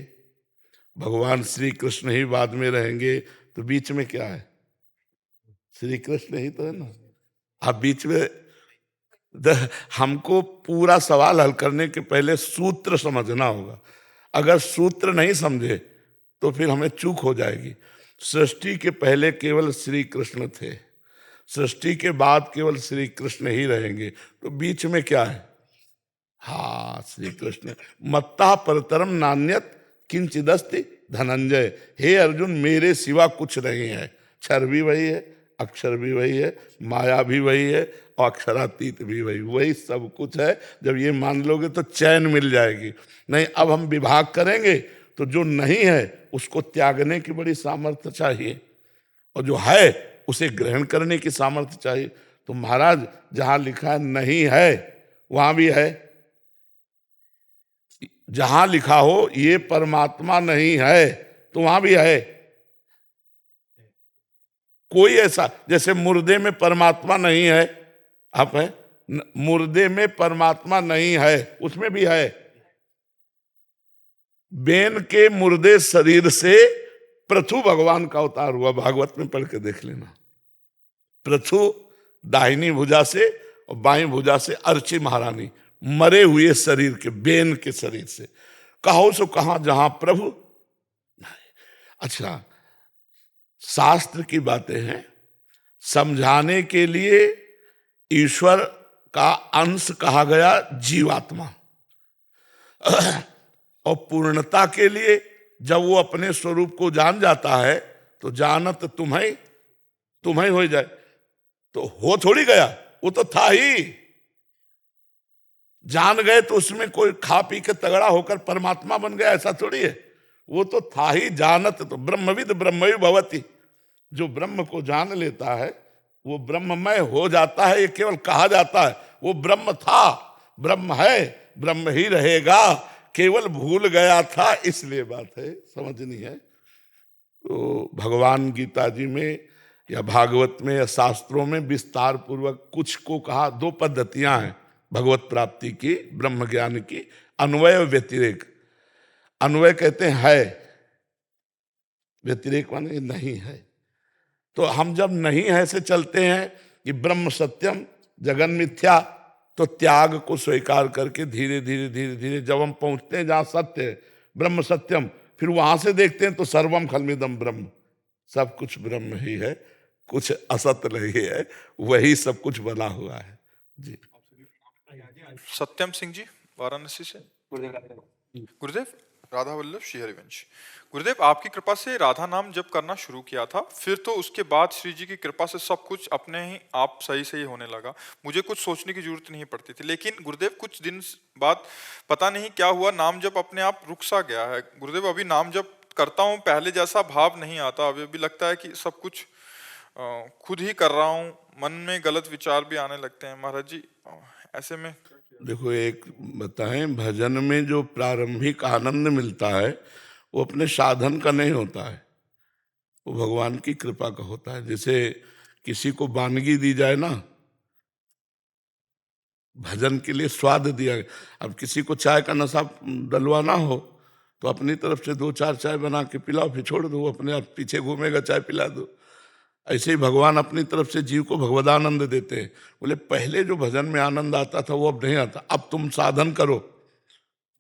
भगवान श्री कृष्ण ही बाद में रहेंगे, तो बीच में क्या है? श्री कृष्ण ही तो है ना। अब बीच में हमको पूरा सवाल हल करने के पहले सूत्र समझना होगा। अगर सूत्र नहीं समझे तो फिर हमें चूक हो जाएगी। सृष्टि के पहले केवल श्री कृष्ण थे, सृष्टि के बाद केवल श्री कृष्ण ही रहेंगे, तो बीच में क्या है? हाँ, श्री कृष्ण। मत्ता परतरम नान्यत किंचिदस्ति धनंजय। हे अर्जुन, मेरे सिवा कुछ नहीं है। क्षर भी वही है, अक्षर भी वही है, माया भी वही है, और अक्षरातीत भी वही सब कुछ है। जब ये मान लोगे तो चैन मिल जाएगी। नहीं, अब हम विभाग करेंगे तो जो नहीं है उसको त्यागने की बड़ी सामर्थ्य चाहिए, और जो है उसे ग्रहण करने की सामर्थ्य चाहिए। तो महाराज जहां लिखा है नहीं है वहां भी है, जहां लिखा हो ये परमात्मा नहीं है तो वहां भी है। कोई ऐसा, जैसे मुर्दे में परमात्मा नहीं है, आप है, मुर्दे में परमात्मा नहीं है, उसमें भी है। बेन के मुर्दे शरीर से पृथु भगवान का अवतार हुआ, भागवत में पढ़ के देख लेना। पृथु दाहिनी भुजा से और बाईं भुजा से अर्ची महारानी, मरे हुए शरीर के, बेन के शरीर से। कहो सो कहां जहां प्रभु। अच्छा, शास्त्र की बातें हैं, समझाने के लिए ईश्वर का अंश कहा गया जीवात्मा, और पूर्णता के लिए जब वो अपने स्वरूप को जान जाता है तो जानत तुम्हें हो जाए, तो हो थोड़ी गया, वो तो था ही। जान गए तो उसमें कोई खा पी के तगड़ा होकर परमात्मा बन गया, ऐसा थोड़ी है। वो तो था ही, जानत तो ब्रह्मविद ब्रह्मवि भवति। जो ब्रह्म को जान लेता है वो ब्रह्ममय हो जाता है। ये केवल कहा जाता है, वो ब्रह्म था, ब्रह्म है, ब्रह्म ही रहेगा, केवल भूल गया था, इसलिए बात है, समझनी है। तो भगवान गीता जी में या भागवत में या शास्त्रों में विस्तार पूर्वक कुछ को कहा। 2 पद्धतियां हैं भगवत प्राप्ति की, ब्रह्म ज्ञान की, अन्वय और व्यतिरेक। अन्वय कहते हैं है, व्यतिरेक माने नहीं है। तो हम जब नहीं है से चलते हैं कि ब्रह्म सत्यम जगन मिथ्या, तो त्याग को स्वीकार करके धीरे धीरे धीरे धीरे जब हम पहुंचते हैं जहां सत्य है, ब्रह्म सत्यम, फिर वहां से देखते हैं तो सर्वम खलमिदम ब्रह्म, सब कुछ ब्रह्म ही है, कुछ असत नहीं है, वही सब कुछ बना हुआ है। जी सत्यम सिंह जी वाराणसी से। गुरुदेव, राधा वल्लभ श्री हरिवंश। गुरुदेव, आपकी कृपा से राधा नाम जप करना शुरू किया था, फिर तो उसके बाद श्री जी की कृपा से सब कुछ अपने ही आप सही होने लगा। मुझे कुछ सोचने की जरूरत नहीं पड़ती थी। लेकिन गुरुदेव कुछ दिन बाद पता नहीं क्या हुआ, नाम जप अपने आप रुक सा गया है। गुरुदेव, अभी नाम जप करता हूँ, पहले जैसा भाव नहीं आता। अभी लगता है कि सब कुछ खुद ही कर रहा हूँ, मन में गलत विचार भी आने लगते हैं। महाराज जी, ऐसे में देखो, एक बताएं, भजन में जो प्रारंभिक आनंद मिलता है वो अपने साधन का नहीं होता है, वो भगवान की कृपा का होता है। जैसे किसी को वानगी दी जाए ना, भजन के लिए स्वाद दिया गया। अब किसी को चाय का नशा डलवाना हो तो अपनी तरफ से 2-4 चाय बना के पिलाओ, फिर छोड़ दो, अपने आप पीछे घूमेगा, चाय पिला दो। ऐसे ही भगवान अपनी तरफ से जीव को भगवदानंद देते हैं। बोले पहले जो भजन में आनंद आता था वो अब नहीं आता, अब तुम साधन करो।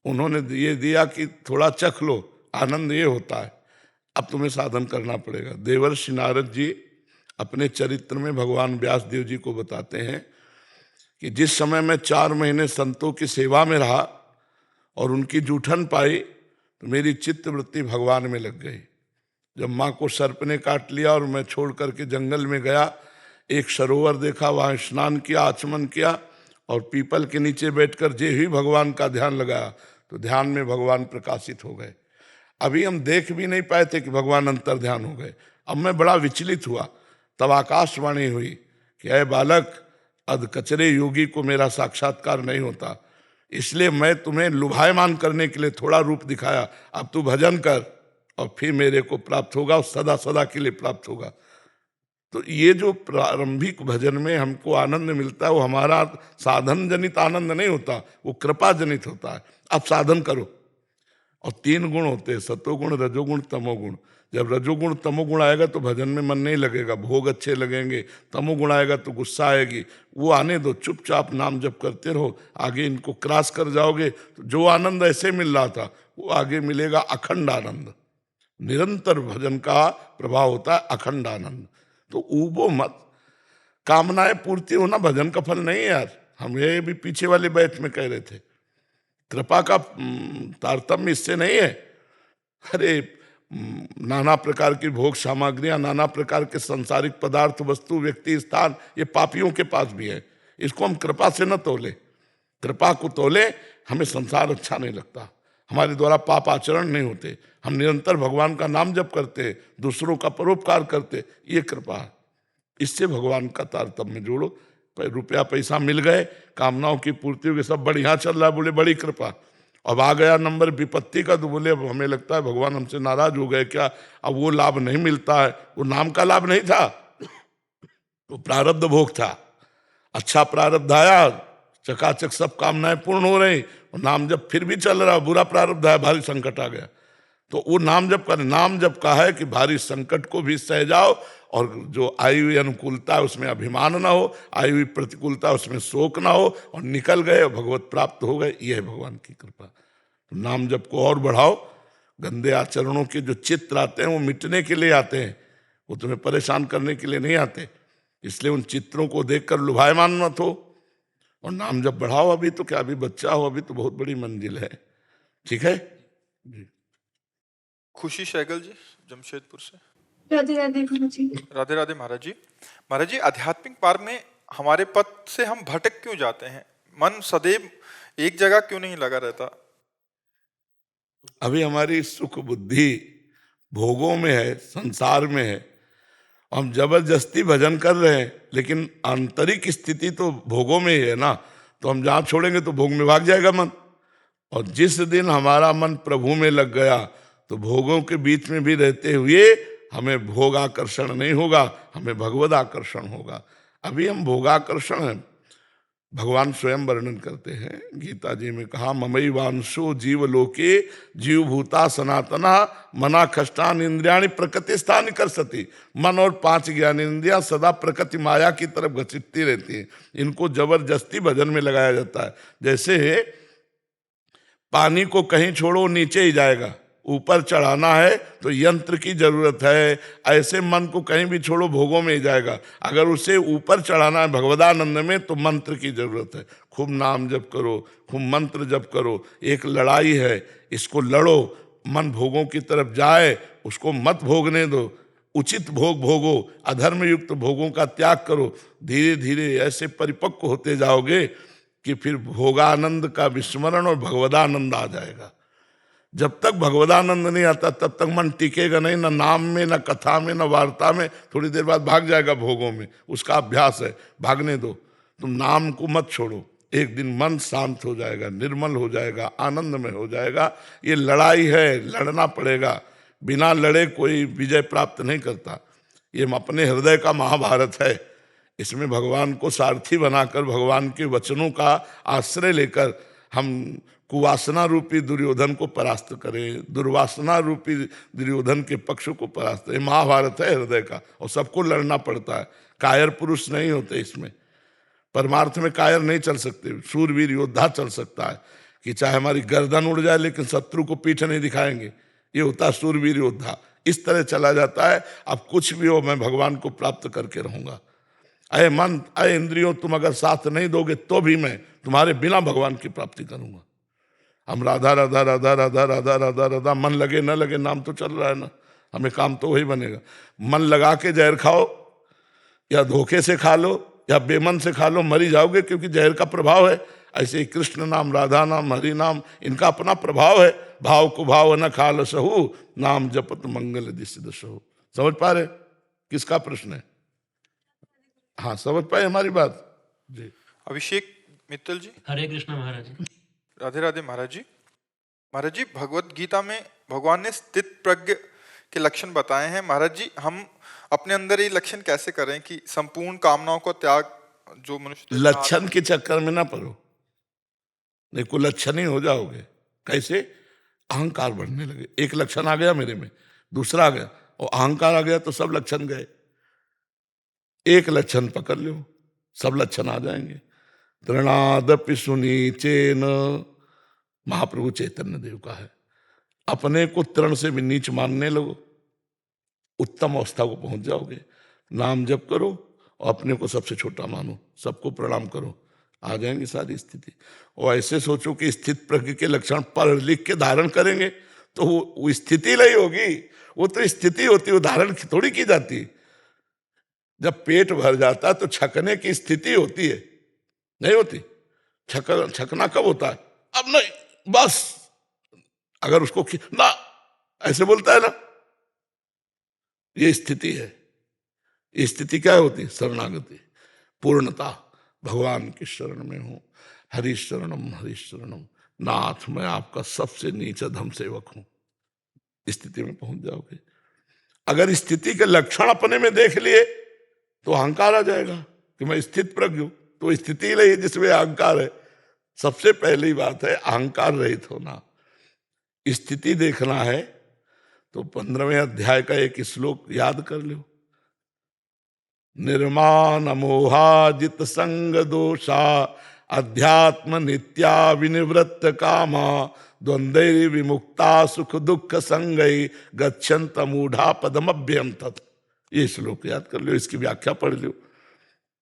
उन्होंने ये दिया कि थोड़ा चख लो, आनंद ये होता है, अब तुम्हें साधन करना पड़ेगा। देवर्षि नारद जी अपने चरित्र में भगवान व्यास देव जी को बताते हैं कि जिस समय मैं 4 महीने संतों की सेवा में रहा और उनकी जूठन पाई तो मेरी चित्त वृत्ति भगवान में लग गई। जब माँ को सर्प ने काट लिया और मैं छोड़ करके जंगल में गया, एक सरोवर देखा, वहाँ स्नान किया, आचमन किया और पीपल के नीचे बैठकर जे ही भगवान का ध्यान लगाया तो ध्यान में भगवान प्रकाशित हो गए। अभी हम देख भी नहीं पाए थे कि भगवान अंतर ध्यान हो गए। अब मैं बड़ा विचलित हुआ, तब आकाशवाणी हुई कि अय बालक, अध कचरे योगी को मेरा साक्षात्कार नहीं होता, इसलिए मैं तुम्हें लुभायमान करने के लिए थोड़ा रूप दिखाया। अब तू भजन कर और फिर मेरे को प्राप्त होगा, और सदा सदा के लिए प्राप्त होगा। तो ये जो प्रारंभिक भजन में हमको आनंद मिलता है वो हमारा साधन जनित आनंद नहीं होता, वो कृपा जनित होता है। अब साधन करो। और 3 गुण होते हैं, सतोगुण, रजोगुण, तमोगुण। जब रजोगुण तमोगुण आएगा तो भजन में मन नहीं लगेगा, भोग अच्छे लगेंगे। तमोगुण आएगा तो गुस्सा आएगी, वो आने दो, चुपचाप नाम जप करते रहो। आगे इनको क्रॉस कर जाओगे तो जो आनंद ऐसे मिल रहा था वो आगे मिलेगा अखंड आनंद। निरंतर भजन का प्रभाव होता है अखंड आनंद। तो ऊबो मत, कामनाएं पूर्ति होना भजन का फल नहीं है यार। हम ये भी पीछे वाले बैच में कह रहे थे, कृपा का तारतम्य इससे नहीं है। अरे नाना प्रकार की भोग सामग्रियां, नाना प्रकार के सांसारिक पदार्थ, वस्तु, व्यक्ति, स्थान, ये पापियों के पास भी है। इसको हम कृपा से न तोले। कृपा को तोले हमें संसार अच्छा नहीं लगता, हमारे द्वारा पाप आचरण नहीं होते, हम निरंतर भगवान का नाम जप करते, दूसरों का परोपकार करते, ये कृपा है। इससे भगवान का तारतम्य जोड़ो। रुपया पैसा मिल गए, कामनाओं की पूर्ति हो गई, सब बढ़िया चल रहा है, बोले बड़ी कृपा। अब आ गया नंबर विपत्ति का तो बोले अब हमें लगता है भगवान हमसे नाराज हो गए क्या, अब वो लाभ नहीं मिलता है। वो नाम का लाभ नहीं था, वो प्रारब्ध भोग था। अच्छा प्रारब्ध आया, चकाचक सब कामनाएं पूर्ण हो रही, और नाम जब फिर भी चल रहा, बुरा प्रारब्ध आया, भारी संकट आ गया। तो वो नाम जप का, नाम जप का है कि भारी संकट को भी सह जाओ, और जो आई हुई अनुकूलता है उसमें अभिमान ना हो, आई हुई प्रतिकूलता उसमें शोक ना हो, और निकल गए और भगवत प्राप्त हो गए। यह है भगवान की कृपा। तो नाम जप को और बढ़ाओ। गंदे आचरणों के जो चित्र आते हैं वो मिटने के लिए आते हैं, वो तुम्हें परेशान करने के लिए नहीं आते। इसलिए उन चित्रों को देखकर लुभायमान मत हो और नाम जप बढ़ाओ। अभी तो क्या, अभी बच्चा हो, अभी तो बहुत बड़ी मंजिल है। ठीक है। खुशी सहगल जी जमशेदपुर से। राधे राधे गुरु जी। राधे राधे महाराज जी। महाराज जी, आध्यात्मिक मार्ग में हमारे पथ से हम भटक क्यों जाते हैं? मन सदैव एक जगह क्यों नहीं लगा रहता? अभी हमारी सुख बुद्धि भोगों में है, संसार में है। हम जबरदस्ती भजन कर रहे हैं, लेकिन आंतरिक स्थिति तो भोगों में ही है ना। तो हम जहाँ छोड़ेंगे तो भोग में भाग जाएगा मन। और जिस दिन हमारा मन प्रभु में लग गया तो भोगों के बीच में भी रहते हुए हमें भोग आकर्षण नहीं होगा, हमें भगवद आकर्षण होगा। अभी हम भोगाकर्षण हैं। भगवान स्वयं वर्णन करते हैं, गीता जी में कहा, ममई वांशो जीव लोके जीव भूता सनातना मना खष्टान इंद्रियाणी प्रकृति स्थान कर सती। मन और 5 ज्ञान इंद्रियां सदा प्रकृति माया की तरफ घसीटती रहती हैं। इनको जबरदस्ती भजन में लगाया जाता है। जैसे पानी को कहीं छोड़ो नीचे ही जाएगा, ऊपर चढ़ाना है तो यंत्र की जरूरत है। ऐसे मन को कहीं भी छोड़ो भोगों में ही जाएगा। अगर उसे ऊपर चढ़ाना है भगवदानंद में तो मंत्र की जरूरत है। खूब नाम जप करो, खूब मंत्र जप करो। एक लड़ाई है, इसको लड़ो। मन भोगों की तरफ जाए, उसको मत भोगने दो। उचित भोग भोगो, अधर्म युक्त भोगों का त्याग करो। धीरे धीरे ऐसे परिपक्व होते जाओगे कि फिर भोगानंद का विस्मरण और भगवदानंद आ जाएगा। जब तक भगवदानंद नहीं आता तब तक मन टिकेगा नहीं, न नाम में, न कथा में, न वार्ता में। थोड़ी देर बाद भाग जाएगा भोगों में, उसका अभ्यास है, भागने दो। तुम नाम को मत छोड़ो। एक दिन मन शांत हो जाएगा, निर्मल हो जाएगा, आनंद में हो जाएगा। ये लड़ाई है, लड़ना पड़ेगा। बिना लड़े कोई विजय प्राप्त नहीं करता। ये अपने हृदय का महाभारत है। इसमें भगवान को सारथी बनाकर, भगवान के वचनों का आश्रय लेकर हम कुवासना रूपी दुर्योधन को परास्त करें, दुर्वासना रूपी दुर्योधन के पक्ष को परास्त। ये महाभारत है हृदय का, और सबको लड़ना पड़ता है। कायर पुरुष नहीं होते इसमें। परमार्थ में कायर नहीं चल सकते। शूरवीर योद्धा चल सकता है कि चाहे हमारी गर्दन उड़ जाए लेकिन शत्रु को पीठ नहीं दिखाएंगे। ये होता है शूरवीर योद्धा। इस तरह चला जाता है, अब कुछ भी हो मैं भगवान को प्राप्त करके रहूंगा। अय मन, अय इंद्रियों, तुम अगर साथ नहीं दोगे तो भी मैं तुम्हारे बिना भगवान की प्राप्ति करूंगा। हम राधा राधा राधा राधा राधा राधा राधा, मन लगे न लगे, नाम तो चल रहा है ना, हमें काम तो वही बनेगा। मन लगा के जहर खाओ, या धोखे से खा लो, या बेमन से खा लो, मरी जाओगे, क्योंकि जहर का प्रभाव है। ऐसे ही कृष्ण नाम, राधा नाम, हरि नाम, इनका अपना प्रभाव है। भाव को भाव न खाल सहू, नाम जपत मंगल दिस दसहु। समझ पा रहे किसका प्रश्न है? हाँ, समझ पाए हमारी बात जी। अभिषेक मित्तल जी। हरे कृष्ण महाराज जी। राधे राधे महाराज जी। महाराज जी, भगवत गीता में भगवान ने स्थित प्रज्ञ के लक्षण बताए हैं। महाराज जी, हम अपने अंदर ये लक्षण कैसे करें कि संपूर्ण कामनाओं को त्याग, जो मनुष्य लक्षण के चक्कर में ना पड़ो, नहीं को लक्षण ही हो जाओगे। कैसे? अहंकार बढ़ने लगे। एक लक्षण आ गया मेरे में, दूसरा आ गया, और अहंकार आ गया तो सब लक्षण गए। एक लक्षण पकड़ लो, सब लक्षण आ जाएंगे। तृणादपि सुनीचेन, महाप्रभु चैतन्य देव का है। अपने को तृण से भी नीच मानने लगो, उत्तम अवस्था को पहुंच जाओगे। नाम जप करो और अपने को सबसे छोटा मानो, सबको प्रणाम करो, आ जाएंगी सारी स्थिति। और ऐसे सोचो कि स्थित प्रज्ञ के लक्षण पढ़ लिख के धारण करेंगे तो वो स्थिति नहीं होगी। वो तो स्थिति होती है, धारण थोड़ी की जाती। जब पेट भर जाता है तो छकने की स्थिति होती है, नहीं होती। छकना कब होता है? अब नहीं, बस। अगर उसको ना ऐसे बोलता है ना, ये स्थिति है। ये स्थिति क्या होती? शरणागति, पूर्णता। भगवान की शरण में हूं, हरि शरणम, नाथ मैं आपका सबसे नीच अधम सेवक हूं। स्थिति में पहुंच जाओगे। अगर स्थिति के लक्षण अपने में देख लिए तो अहंकार आ जाएगा कि मैं स्थित प्रज्ञ हूं। तो स्थिति ही नहीं जिसमें अहंकार है। सबसे पहली बात है अहंकार रहित होना। स्थिति देखना है तो 15वें अध्याय का एक श्लोक याद कर लो। निर्माण मोहाजित संग दोषा अध्यात्म नित्या विनिवृत्त कामा द्वंद्वैर विमुक्ता सुख दुख संगई गच्छन्त मूढ़ा पदमभ्यम तत्। ये श्लोक याद कर लो, इसकी व्याख्या पढ़ लो।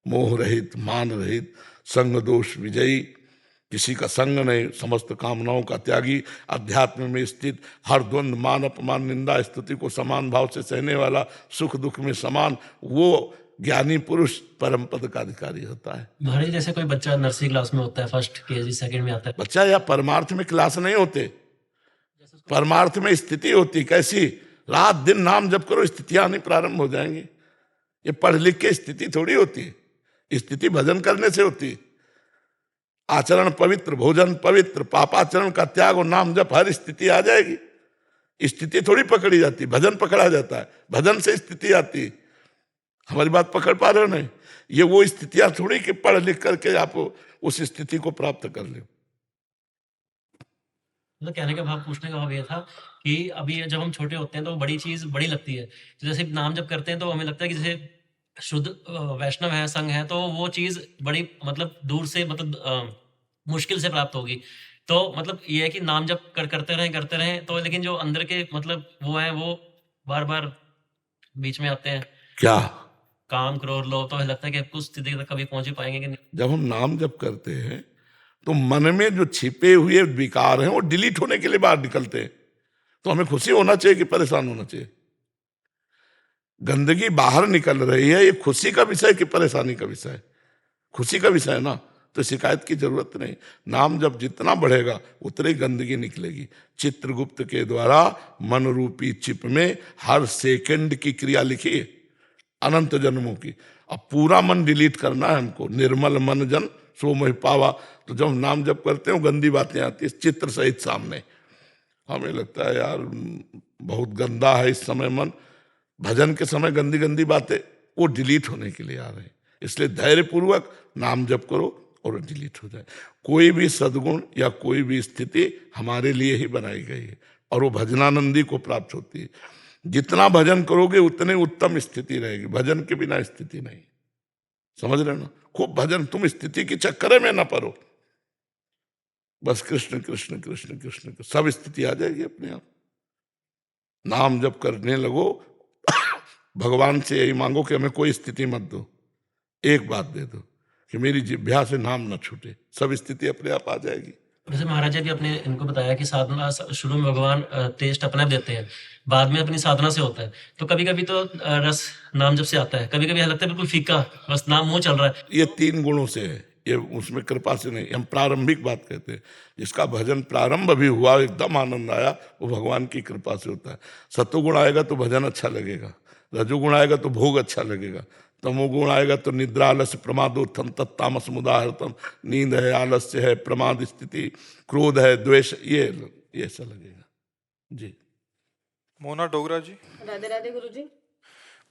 मोह रहित, मान रहित, संग दोष विजयी, किसी का संग नहीं, समस्त कामनाओं का त्यागी, अध्यात्म में स्थित, हर द्वंद मान अपमान निंदा स्तुति को समान भाव से सहने वाला, सुख दुख में समान, वो ज्ञानी पुरुष परम पद का अधिकारी होता है। महाराज जी, जैसे कोई बच्चा नर्सरी क्लास में होता है, फर्स्ट केजी सेकंड में आता है, बच्चा या परमार्थ में क्लास नहीं होते, परमार्थ में स्थिति होती। कैसी? रात दिन नाम जप करो, स्थितियां आनी प्रारंभ हो जाएंगी। ये पढ़ लिख के स्थिति थोड़ी होती है, स्थिति भजन करने से होती है। आचरण पवित्र, भोजन पवित्र, पापाचरण का त्याग और नाम जप, हर स्थिति आ जाएगी। स्थिति थोड़ी पकड़ी जाती, भजन पकड़ा जाता है, भजन से स्थिति आती है। हमारी बात पकड़ पा रहे हो नहीं? ये वो स्थितियां थोड़ी कि पढ़ लिख करके आप उस स्थिति को प्राप्त कर ले। मतलब कहने का भाव, पूछने का भाव ये था कि अभी जब हम छोटे होते हैं तो बड़ी चीज बड़ी लगती है, तो जैसे नाम जब करते हैं तो हमें लगता है कि जैसे शुद्ध वैष्णव है, संघ है, तो वो चीज बड़ी मतलब दूर से, मतलब मुश्किल से प्राप्त होगी। तो मतलब ये है कि नाम जब करते रहें तो, लेकिन जो अंदर के मतलब वो है, वो बार बार बीच में आते हैं, क्या? काम क्रोध लोभ, तो लगता है कि कुछ स्थिति तक कभी पहुंच ही पाएंगे कि नहीं। जब हम नाम जप करते हैं तो मन में जो छिपे हुए विकार हैं वो डिलीट होने के लिए बाहर निकलते हैं। तो हमें खुशी होना चाहिए कि परेशान होना चाहिए? गंदगी बाहर निकल रही है, ये खुशी का विषय कि परेशानी का विषय? खुशी का विषय है ना, तो शिकायत की जरूरत नहीं। नाम जब जितना बढ़ेगा उतनी गंदगी निकलेगी। चित्रगुप्त के द्वारा मन रूपी चिप में हर सेकंड की क्रिया लिखी है, अनंत जन्मों की। अब पूरा मन डिलीट करना है हमको। निर्मल मन जन सो मोहि पावा। तो जब हम नाम जप करते हैं गंदी बातें आती है चित्र सहित सामने। हमें लगता है यार बहुत गंदा है इस समय मन। भजन के समय गंदी गंदी बातें वो डिलीट होने के लिए आ रहे हैं। इसलिए धैर्यपूर्वक नाम जप करो और डिलीट हो जाए। कोई भी सद्गुण या कोई भी स्थिति हमारे लिए ही बनाई गई है और वो भजनानंदी को प्राप्त होती है। जितना भजन करोगे उतने उत्तम स्थिति रहेगी। भजन के बिना स्थिति नहीं। समझ रहे ना? खूब भजन, तुम स्थिति के चक्कर में ना पड़ो, बस कृष्ण कृष्ण कृष्ण कृष्ण, सब स्थिति आ जाएगी अपने आप। नाम जप करने लगो, भगवान से यही मांगो कि हमें कोई स्थिति मत दो, एक बात दे दो कि मेरी जिह्वा से नाम न छूटे, सब स्थिति अपने आप आ जाएगी। जैसे महाराज जी अपने इनको बताया कि साधना शुरू में भगवान टेस्ट अपना देते हैं, बाद में अपनी साधना से होता है। तो कभी कभी तो रस नाम जब से आता है, कभी कभी लगता है बिल्कुल फीका, बस नाम मुंह चल रहा है। ये 3 गुणों से है, ये उसमें कृपा से नहीं। हम प्रारंभिक बात कहते हैं, जिसका भजन प्रारंभ भी हुआ, एकदम आनंद आया, वो भगवान की कृपा से होता है। सत्वगुण आएगा तो भजन अच्छा लगेगा, रजोगुण आएगा तो भोग अच्छा लगेगा, तमोगुण आएगा तो निद्रा आलस्य प्रमादोत्थम तत्तामस मुदाहृतम। नींद है, आलस्य है, प्रमाद स्थिति, क्रोध है, द्वेष, ये ऐसा लगेगा जी। मोना डोगरा जी। राधे राधे गुरु जी।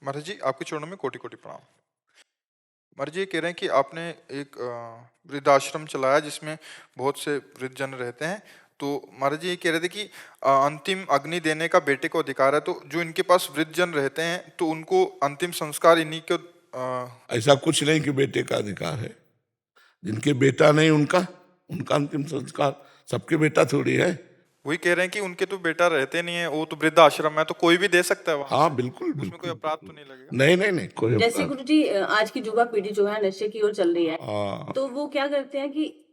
महाराज जी आपके चरणों में कोटि कोटि प्रणाम। महाराज जी ये कह रहे हैं कि आपने एक वृद्धाश्रम चलाया जिसमें बहुत से वृद्धजन रहते हैं। तो महाराज जी ये कह रहे थे कि अंतिम अग्नि देने का बेटे को अधिकार है, तो जो इनके पास वृद्धजन रहते हैं तो उनको अंतिम संस्कार इन्हीं को ऐसा कुछ नहीं कि बेटे का अधिकार है। जिनके बेटा नहीं उनका अंतिम संस्कार, सबके बेटा थोड़ी है। वही कह रहे हैं कि उनके तो बेटा रहते नहीं है, वो तो वृद्धाश्रम है, तो कोई भी दे सकता है वहाँ। हाँ बिल्कुल, उसमें कोई अपराध तो नहीं लगेगा? नहीं कोई जैसे गुरु जी आज की युवा पीढ़ी जो है नशे की ओर चल रही है, हाँ। तो वो क्या करते हैं कि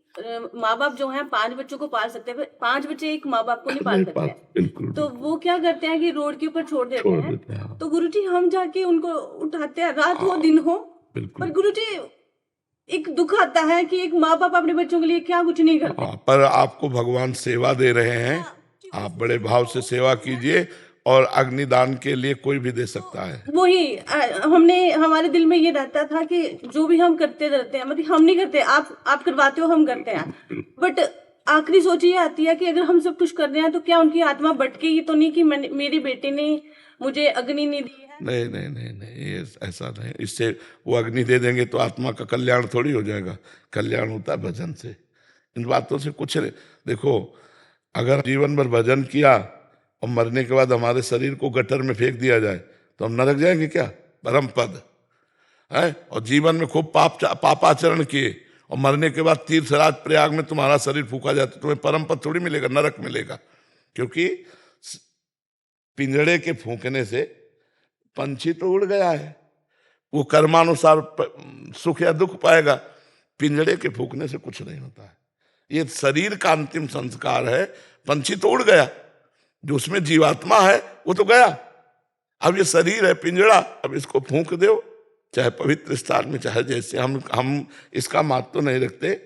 माँ बाप जो है 5 बच्चों को पाल सकते हैं, 5 बच्चे एक माँ बाप को नहीं पाल सकते हैं। बिल्कुल। तो वो क्या करते हैं कि रोड के ऊपर छोड़ देते हैं। तो गुरु जी हम जाके उनको उठाते हैं, रात हो दिन हो। पर गुरु जी एक दुख आता है कि एक माँ बाप अपने बच्चों के लिए क्या कुछ नहीं करते। पर आपको भगवान सेवा दे रहे हैं, आप बड़े भाव से सेवा कीजिए, और अग्निदान के लिए कोई भी दे सकता है। वही हमारे दिल में ये रहता था कि जो भी हम करते रहते हैं, मतलब हम नहीं करते, आप करवाते हो, हम करते हैं। बट आखिरी सोच ये आती है कि अगर हम सब कुछ कर रहे हैं तो क्या उनकी आत्मा भटकेगी तो नहीं कि मेरी बेटी ने मुझे अग्नि नहीं दी है। नहीं, ये ऐसा नहीं। इससे वो अग्नि दे देंगे तो आत्मा का कल्याण थोड़ी हो जाएगा। कल्याण होता है भजन से। इन बातों से कुछ देखो, अगर जीवन भर भजन किया और मरने के बाद हमारे शरीर को गटर में फेंक दिया जाए तो हम नरक जाएंगे क्या? परम पद है। और जीवन में खूब पापाचरण किए और मरने के बाद तीर्थराज प्रयाग में तुम्हारा शरीर फूका जाए तो तुम्हें परम पद थोड़ी मिलेगा, नरक मिलेगा। क्योंकि पिंजड़े के फूंकने से पंछी तो उड़ गया है, वो कर्मानुसार सुख या दुख पाएगा। पिंजड़े के फूंकने से कुछ नहीं होता है। ये शरीर का अंतिम संस्कार है। पंछी तो उड़ गया, जो उसमें जीवात्मा है वो तो गया। अब ये शरीर है पिंजड़ा, अब इसको फूंक दो, चाहे पवित्र स्थान में, चाहे जैसे। हम इसका महत्व तो नहीं रखते,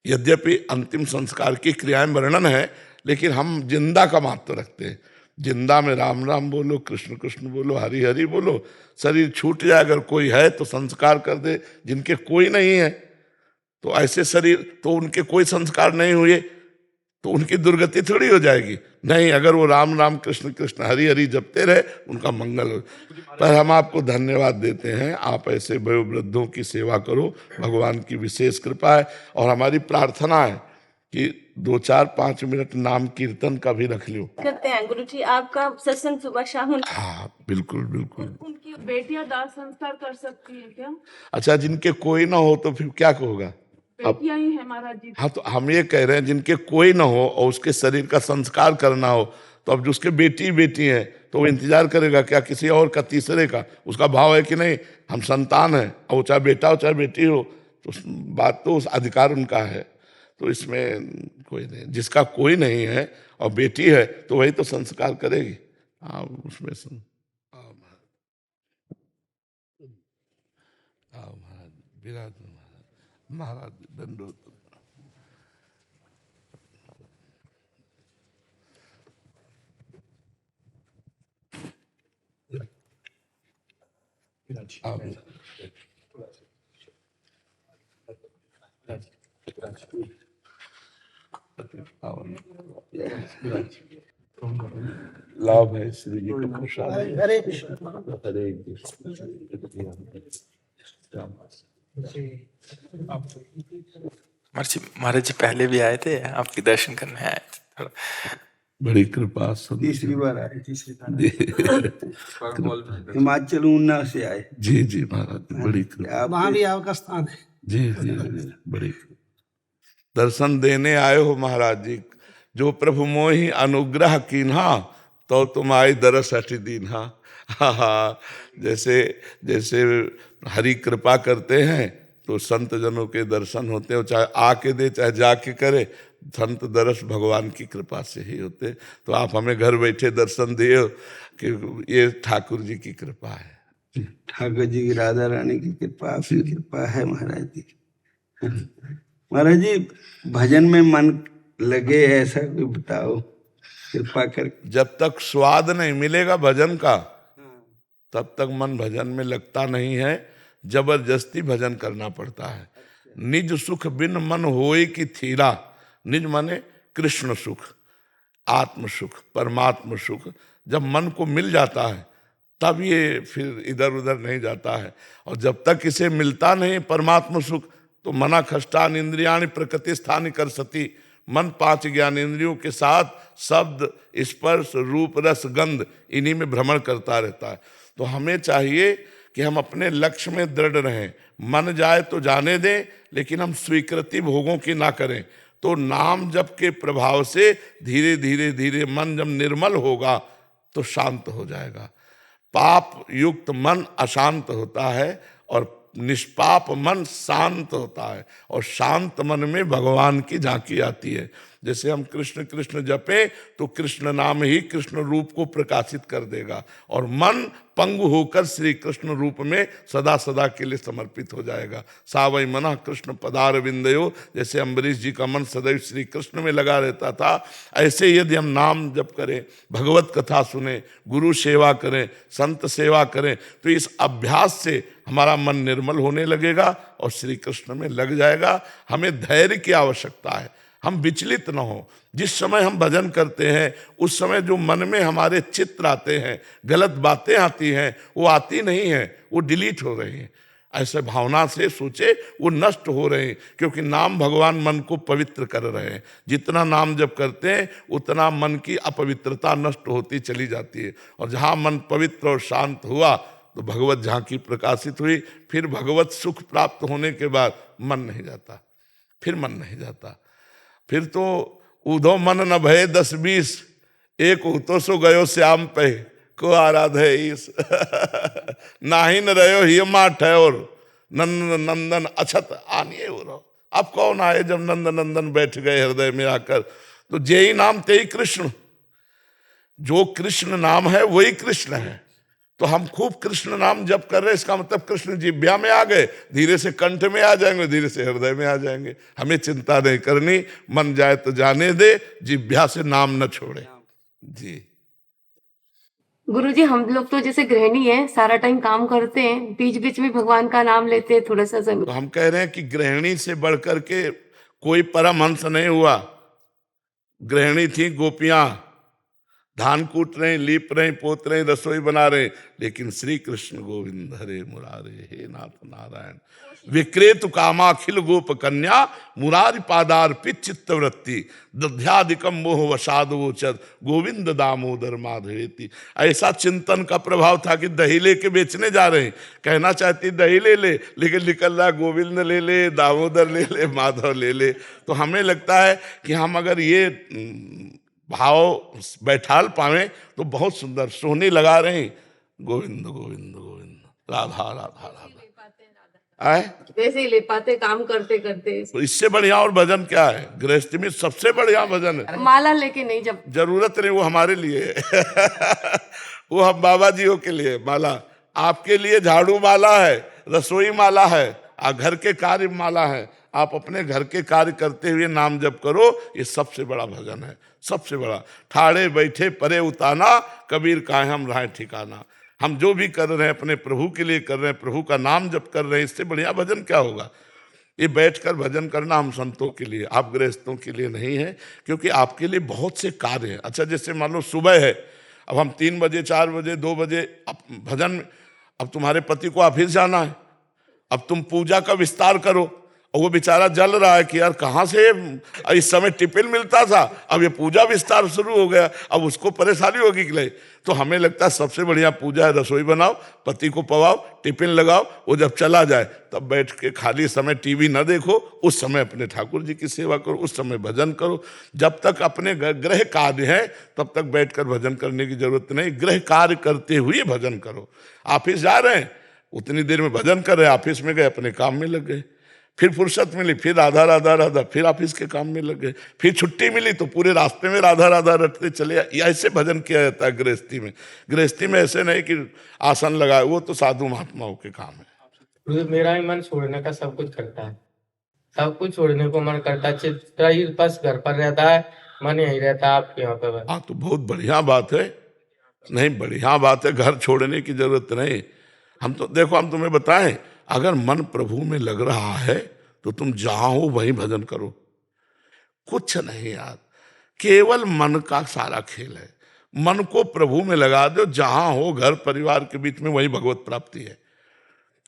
यद्यपि अंतिम संस्कार की क्रियाएं वर्णन है, लेकिन हम जिंदा का महत्व रखते हैं। जिंदा में राम राम बोलो, कृष्ण कृष्ण बोलो, हरि हरि बोलो। शरीर छूट जाए, अगर कोई है तो संस्कार कर दे, जिनके कोई नहीं है तो ऐसे शरीर, तो उनके कोई संस्कार नहीं हुए तो उनकी दुर्गति थोड़ी हो जाएगी। नहीं, अगर वो राम राम कृष्ण कृष्ण हरि हरि जपते रहे, उनका मंगल हो। पर हम आपको धन्यवाद देते हैं, आप ऐसे वयोवृद्धों की सेवा करो, भगवान की विशेष कृपा है। और हमारी प्रार्थना है कि 2-4-5 मिनट नाम कीर्तन का भी रख लो। करते हैं गुरु जी, आपका सत्संग सुबह शाम हाँ बिल्कुल बिल्कुल। उनकी बेटियां दाह संस्कार कर सकती है क्या? अच्छा, जिनके कोई ना हो तो फिर क्या होगा? बेटियां ही है महाराज जी। हाँ, तो हम ये कह रहे हैं जिनके कोई ना हो और उसके शरीर का संस्कार करना हो, तो अब जो उसके बेटी है तो वो इंतजार करेगा क्या किसी और का, तीसरे का? उसका भाव है कि नहीं हम संतान है, और चाहे बेटा हो चाहे बेटी हो, तो बात तो उस अधिकार उनका है। तो इसमें कोई नहीं, जिसका कोई नहीं है और बेटी है तो वही तो संस्कार करेगी। हाँ, उसमें महाराज महाराज दंडोत। लाभ है श्री जी का प्रसाद। हरे कृष्ण हरे कृष्ण। महाराज जी पहले भी आए थे, आपके दर्शन करने आए थे। थोड़ा बड़ी कृपा। तीसरी बार आए, हिमाचल ऊना से आए। जी जी महाराज, बड़ी कृपा। वहाँ भी आपका स्थान है। जी जी जी, बड़ी कृपा। दर्शन देने आए हो महाराज जी। जो प्रभु मोहि अनुग्रह कीन्हा, तो तुम आई दरस हटि दीन्हा। हाँ, जैसे जैसे हरि कृपा करते हैं तो संत जनों के दर्शन होते हैं, चाहे आके दे चाहे जाके करे, संत दर्श भगवान की कृपा से ही होते। तो आप हमें घर बैठे दर्शन दिए कि ये ठाकुर जी की कृपा है। ठाकुर जी की, राधा रानी की कृपा, आपकी कृपा है महाराज जी। महाराज जी, भजन में मन लगे ऐसा कोई बताओ कृपा कर। जब तक स्वाद नहीं मिलेगा भजन का, तब तक मन भजन में लगता नहीं है। जबरदस्ती भजन करना पड़ता है। निज सुख बिन मन होए की थीरा। निज माने कृष्ण सुख, आत्म सुख, परमात्म सुख। जब मन को मिल जाता है तब ये फिर इधर उधर नहीं जाता है। और जब तक इसे मिलता नहीं परमात्म सुख, तो मना खष्टान इंद्रियाणि प्रकृति स्थान कर सती। मन 5 ज्ञानेंद्रियों के साथ शब्द, स्पर्श, रूप, रस, गंध, इन्हीं में भ्रमण करता रहता है। तो हमें चाहिए कि हम अपने लक्ष्य में दृढ़ रहें। मन जाए तो जाने दें, लेकिन हम स्वीकृति भोगों की ना करें। तो नाम जप के प्रभाव से धीरे धीरे धीरे मन जब निर्मल होगा तो शांत हो जाएगा। पाप युक्त मन अशांत होता है और निष्पाप मन शांत होता है। और शांत मन में भगवान की झांकी आती है। जैसे हम कृष्ण कृष्ण जपें तो कृष्ण नाम ही कृष्ण रूप को प्रकाशित कर देगा, और मन पंगु होकर श्री कृष्ण रूप में सदा सदा के लिए समर्पित हो जाएगा। सावई मना कृष्ण पदार विंदयो, जैसे अम्बरीश जी का मन सदैव श्री कृष्ण में लगा रहता था, ऐसे यदि हम नाम जप करें, भगवत कथा सुने, गुरु सेवा करें, संत सेवा करें, तो इस अभ्यास से हमारा मन निर्मल होने लगेगा और श्री कृष्ण में लग जाएगा। हमें धैर्य की आवश्यकता है, हम विचलित न हो। जिस समय हम भजन करते हैं उस समय जो मन में हमारे चित्र आते हैं, गलत बातें आती हैं, वो आती नहीं हैं, वो डिलीट हो रही हैं। ऐसे भावना से सोचे वो नष्ट हो रहे हैं, क्योंकि नाम भगवान मन को पवित्र कर रहे हैं। जितना नाम जप करते हैं उतना मन की अपवित्रता नष्ट होती चली जाती है। और जहाँ मन पवित्र और शांत हुआ तो भगवत झांकी प्रकाशित हुई। फिर भगवत सुख प्राप्त होने के बाद मन नहीं जाता, फिर मन नहीं जाता। फिर तो उधो मन न भय 10-20, एक तो सो गयो श्याम पे को आराधे ईस। नाही न रहो ही माठ है और नंदन अछत आनिए हो रहो। अब कौन आए जब नंद नंदन बैठ गए हृदय में आकर। तो जेई नाम तेई कृष्ण, जो कृष्ण नाम है वही कृष्ण है। तो हम खूब कृष्ण नाम जप कर रहे हैं, इसका मतलब कृष्ण जिह्वा में आ गए, धीरे से कंठ में आ जाएंगे, धीरे से हृदय में आ जाएंगे। हमें चिंता नहीं करनी, मन जाए तो जाने दे, जिह्वा से नाम न छोड़े। जी गुरुजी, हम लोग तो जैसे गृहिणी है, सारा टाइम काम करते हैं, बीच बीच में भगवान का नाम लेते हैं थोड़ा सा तो हम कह रहे हैं कि गृहिणी से बढ़कर के कोई परमहंस नहीं हुआ। गृहिणी थी गोपियां, धान कूट रहे, लीप रहे, पोत रहे, रसोई बना रहे, लेकिन श्री कृष्ण गोविंद हरे मुरारे, हे नाथ नारायण, विक्रेतु कामाखिल गोप कन्या, मुरारी पादार्पित चित्तवृत्ति, दध्यादिकम मोह वसादवोचद, गोविंद दामोदर माधवेति। ऐसा चिंतन का प्रभाव था कि दही लेके बेचने जा रहे हैं, कहना चाहती दही ले ले, लेकिन निकल रहा गोविंद ले ले, दामोदर ले ले, माधव ले ले। तो हमें लगता है कि हम अगर ये भाव बैठाल पावे तो बहुत सुंदर सोने लगा रहे हैं, गोविंद गोविंद गोविंद, राधा राधा राधा आए, वैसे ही ले पाते काम करते करते। तो इससे बढ़िया और भजन क्या है? गृहस्थी में सबसे बढ़िया भजन है। माला लेके नहीं, जब जरूरत नहीं, वो हमारे लिए है। वो हम बाबा जियों के लिए माला, आपके लिए झाड़ू माला है, रसोई माला है, घर के कार्य माला है। आप अपने घर के कार्य करते हुए नाम जप करो, ये सबसे बड़ा भजन है, सबसे बड़ा। ठाड़े बैठे परे उताना, कबीर काहे हम राहे ठिकाना। हम जो भी कर रहे हैं अपने प्रभु के लिए कर रहे हैं, प्रभु का नाम जप कर रहे हैं, इससे बढ़िया भजन क्या होगा? ये बैठकर भजन करना हम संतों के लिए, आप गृहस्थों के लिए नहीं है, क्योंकि आपके लिए बहुत से कार्य हैं। अच्छा, जैसे मान लो सुबह है, अब हम 3 बजे 4 बजे 2 बजे भजन, अब तुम्हारे पति को ऑफिस जाना है, अब तुम पूजा का विस्तार करो, और वो बेचारा जल रहा है कि यार कहाँ से इस समय टिफिन मिलता था, अब ये पूजा विस्तार शुरू हो गया, अब उसको परेशानी होगी कि नहीं। तो हमें लगता है सबसे बढ़िया पूजा है, रसोई बनाओ, पति को पवाओ, टिफिन लगाओ, वो जब चला जाए तब बैठ के खाली समय टीवी न देखो, उस समय अपने ठाकुर जी की सेवा करो, उस समय भजन करो। जब तक अपने गृह कार्य है तब तक बैठकर भजन करने की जरूरत नहीं, गृह कार्य करते हुए भजन करो। ऑफिस जा रहे हैं, उतनी देर में भजन कर रहे हैं, ऑफिस में गए, अपने काम में लग गए, फिर फुर्सत मिली, फिर राधा राधा राधा, फिर ऑफिस के काम में लग गए, फिर छुट्टी मिली तो पूरे रास्ते में राधा राधा रटते चले। ऐसे भजन किया जाता है गृहस्थी में। गृहस्थी में ऐसे नहीं कि आसन लगाए, वो तो साधु महात्माओं के काम है। मेरा ही मन छोड़ने का सब कुछ करता है, सब कुछ छोड़ने को मन करता है, चित्त ही बस घर पर रहता है, मन यही रहता है आपके यहाँ पे। हाँ, तो बहुत बढ़िया बात है, नहीं बढ़िया बात है, घर छोड़ने की जरूरत नहीं। हम तो देखो, हम तुम्हें बताएं, अगर मन प्रभु में लग रहा है तो तुम जहां हो वहीं भजन करो, कुछ नहीं यार, केवल मन का सारा खेल है। मन को प्रभु में लगा दो, जहां हो, घर परिवार के बीच में, वही भगवत प्राप्ति है।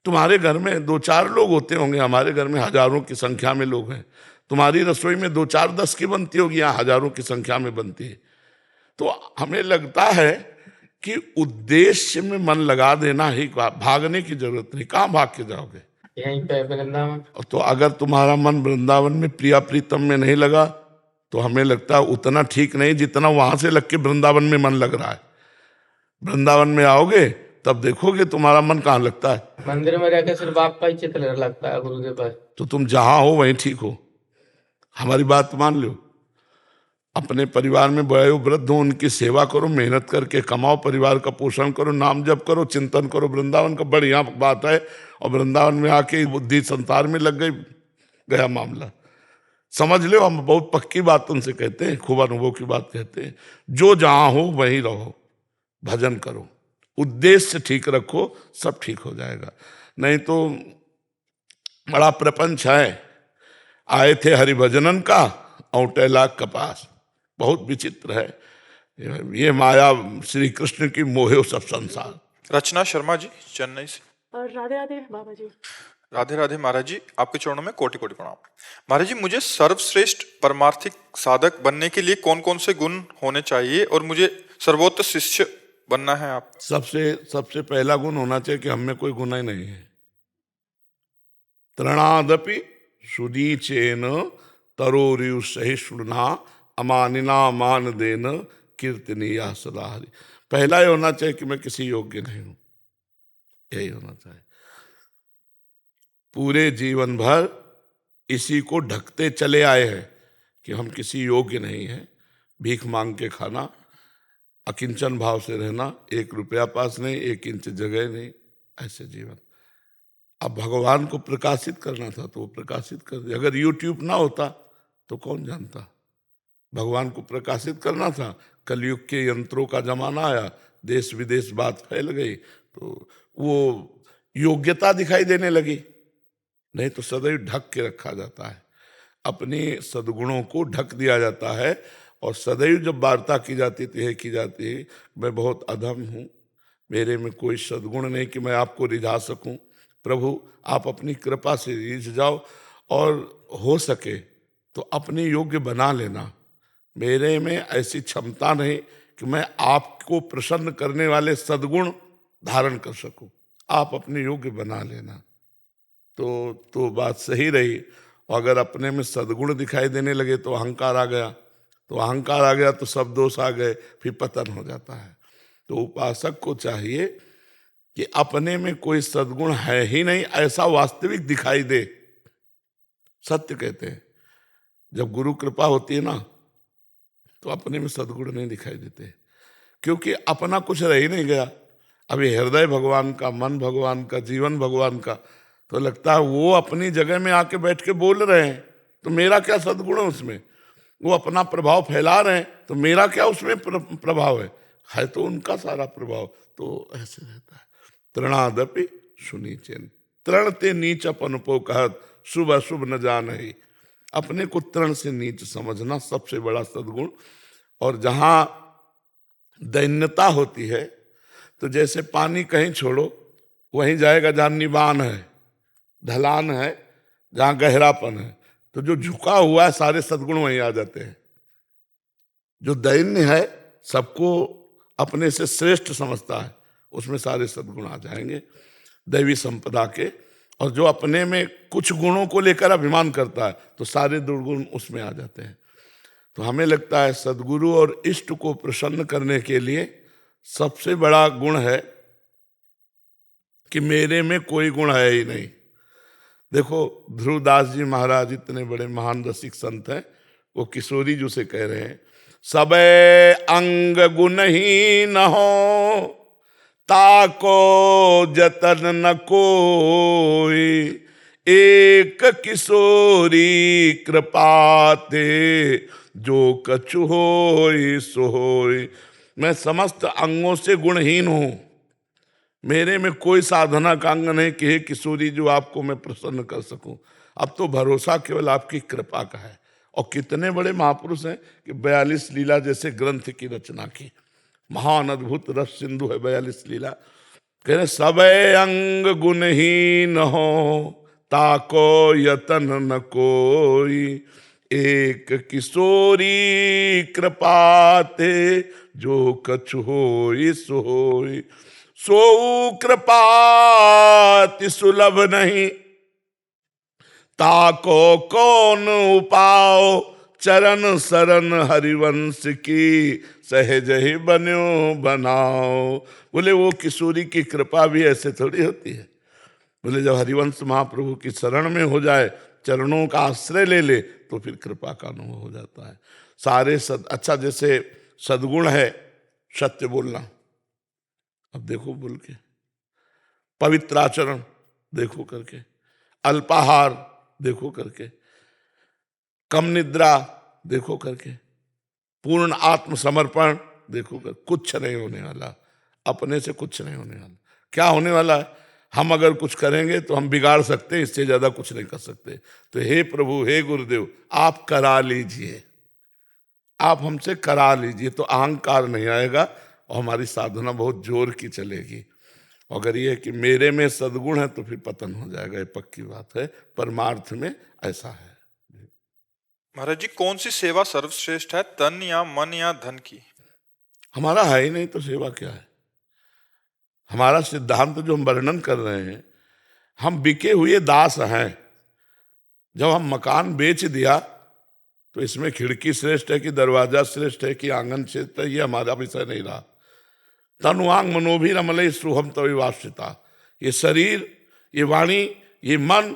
तुम्हारे घर में 2-4 लोग होते होंगे, हमारे घर में हजारों की संख्या में लोग हैं। तुम्हारी रसोई में 2-4-10 की बनती होगी, यहाँ हजारों की संख्या में बनती है। तो हमें लगता है कि उद्देश्य में मन लगा देना ही, भागने की जरूरत नहीं। कहाँ भाग के जाओगे? यहीं पे वृंदावन। तो अगर तुम्हारा मन वृंदावन में प्रिया प्रीतम में नहीं लगा तो हमें लगता है उतना ठीक नहीं जितना वहां से लग के वृंदावन में मन लग रहा है। वृंदावन में आओगे तब देखोगे तुम्हारा मन कहाँ लगता है। मंदिर में रहकर सिर्फ आपका ही चित्र लगता है गुरु के पास। तो तुम जहां हो वहीं ठीक हो, हमारी बात मान लो। अपने परिवार में वयोवृद्ध हो, उनकी सेवा करो, मेहनत करके कमाओ, परिवार का पोषण करो, नाम जप करो, चिंतन करो। वृंदावन का बढ़िया बात है। और वृंदावन में आके बुद्धि संसार में लग गई, गया मामला। समझ लो, हम बहुत पक्की बात उनसे कहते हैं, खूब अनुभव की बात कहते हैं। जो जहां हो वहीं रहो, भजन करो, उद्देश्य ठीक रखो, सब ठीक हो जाएगा। नहीं तो बड़ा प्रपंच है। आए थे हरिभजनन का, औटे लाख कपास। बहुत विचित्र है ये माया, श्री कृष्ण की मोहे सब संसार। रचना शर्मा जी, चेन्नई से। और राधे राधे बाबा जी। राधे राधे महाराज जी, आपके चरणों में कोटि कोटि प्रणाम। महाराज जी, मुझे सर्वश्रेष्ठ परमार्थिक साधक बनने के लिए कौन कौन से गुण होने चाहिए और मुझे सर्वोत्तम शिष्य बनना है? आप सबसे पहला गुण होना चाहिए कि हमें कोई गुना ही नहीं है। तृणादपि सुदीचेन तरोरियु सहिष्णुना अमानिना मान देन कीर्तनीया सदा हरि। पहला ये होना चाहिए कि मैं किसी योग्य नहीं हूं, यही होना चाहिए। पूरे जीवन भर इसी को ढकते चले आए हैं कि हम किसी योग्य नहीं हैं, भीख मांग के खाना, अकिंचन भाव से रहना, 1 रुपया पास नहीं, 1 इंच जगह नहीं, ऐसे जीवन। अब भगवान को प्रकाशित करना था तो वो प्रकाशित कर दिया। अगर यूट्यूब ना होता तो कौन जानता। भगवान को प्रकाशित करना था, कलयुग के यंत्रों का जमाना आया, देश विदेश बात फैल गई, तो वो योग्यता दिखाई देने लगी। नहीं तो सदैव ढक के रखा जाता है, अपने सद्गुणों को ढक दिया जाता है। और सदैव जब वार्ता की जाती है मैं बहुत अधम हूँ, मेरे में कोई सद्गुण नहीं कि मैं आपको रिझा सकूं, प्रभु आप अपनी कृपा से रिझ जाओ और हो सके तो अपने योग्य बना लेना। मेरे में ऐसी क्षमता नहीं कि मैं आपको प्रसन्न करने वाले सद्गुण धारण कर सकूं, आप अपने योग्य बना लेना। तो बात सही रही। और अगर अपने में सद्गुण दिखाई देने लगे तो अहंकार आ गया, तो सब दोष आ गए, फिर पतन हो जाता है। तो उपासक को चाहिए कि अपने में कोई सद्गुण है ही नहीं ऐसा वास्तविक दिखाई दे। सत्य कहते हैं, जब गुरु कृपा होती है ना तो अपने में सद्गुण नहीं दिखाई देते, क्योंकि अपना कुछ रह ही नहीं गया। अभी हृदय भगवान का, मन भगवान का, जीवन भगवान का, तो लगता है वो अपनी जगह में आके बैठ के बोल रहे हैं तो मेरा क्या सद्गुण है उसमें। वो अपना प्रभाव फैला रहे हैं तो मेरा क्या उसमें प्रभाव है तो उनका सारा प्रभाव। तो ऐसे रहता है। तृणादपि सुनीचेन, तृण ते नीच अपनपो कहत, शुभ अशुभ न जान ही। अपने को तृण से नीच समझना सबसे बड़ा सद्गुण। और जहां दैन्यता होती है तो जैसे पानी कहीं छोड़ो वहीं जाएगा जहां निबान है, ढलान है, जहां गहरापन है, तो जो झुका हुआ है सारे सद्गुण वहीं आ जाते हैं। जो दैन्य है, सबको अपने से श्रेष्ठ समझता है, उसमें सारे सद्गुण आ जाएंगे दैवी संपदा के। और जो अपने में कुछ गुणों को लेकर अभिमान करता है तो सारे दुर्गुण उसमें आ जाते हैं। तो हमें लगता है सद्गुरु और इष्ट को प्रसन्न करने के लिए सबसे बड़ा गुण है कि मेरे में कोई गुण है ही नहीं। देखो ध्रुवदास जी महाराज इतने बड़े महान रसिक संत हैं, वो किशोरी जी से कह रहे हैं, सबे अंग गुण ही न हो ताको जतन न कोई, एक किशोरी कृपाते जो कछु होई सो होई। मैं समस्त अंगों से गुणहीन हूं, मेरे में कोई साधना का अंग नहीं कि हे किशोरी जो आपको मैं प्रसन्न कर सकूं। अब तो भरोसा केवल आपकी कृपा का है। और कितने बड़े महापुरुष हैं कि 42 लीला जैसे ग्रंथ की रचना की। महान अद्भुत रस सिंधु है 42 लीला। कह रहे सबे अंग गुणहीन हो ताको यतन न कोई, एक किशोरी कृपाते जो कछु होई सो होई। सो कृपाति सुलभ नहीं ताको कौन उपाओ, चरण शरण हरिवंश की सहज ही बन्यो बनाओ। बोले वो किशोरी की कृपा भी ऐसे थोड़ी होती है। बोले जब हरिवंश महाप्रभु की शरण में हो जाए, चरणों का आश्रय ले ले, तो फिर कृपा का अनुभव हो जाता है। सारे अच्छा जैसे सद्गुण है सत्य बोलना, अब देखो बोल के, पवित्र आचरण देखो करके, अल्पाहार देखो करके, कम निद्रा देखो करके, पूर्ण आत्मसमर्पण देखो कर, कुछ नहीं होने वाला, अपने से कुछ नहीं होने वाला। क्या होने वाला है? हम अगर कुछ करेंगे तो हम बिगाड़ सकते हैं, इससे ज्यादा कुछ नहीं कर सकते। तो हे प्रभु, हे गुरुदेव, आप करा लीजिए, आप हमसे करा लीजिए, तो अहंकार नहीं आएगा और हमारी साधना बहुत जोर की चलेगी। अगर ये कि मेरे में सद्गुण है तो फिर पतन हो जाएगा, ये पक्की बात है। परमार्थ में ऐसा है। महाराज जी, कौन सी सेवा सर्वश्रेष्ठ है, तन या मन या धन की? हमारा है ही नहीं तो सेवा क्या है? हमारा सिद्धांत जो हम वर्णन कर रहे हैं, हम बिके हुए दास हैं। जब हम मकान बेच दिया तो इसमें खिड़की श्रेष्ठ है कि दरवाजा श्रेष्ठ है कि आंगन श्रेष्ठ है, ये हमारा विषय नहीं रहा। तनुआंग मनोभी रमलय सुहम तविवासिता। ये शरीर, ये वाणी, ये मन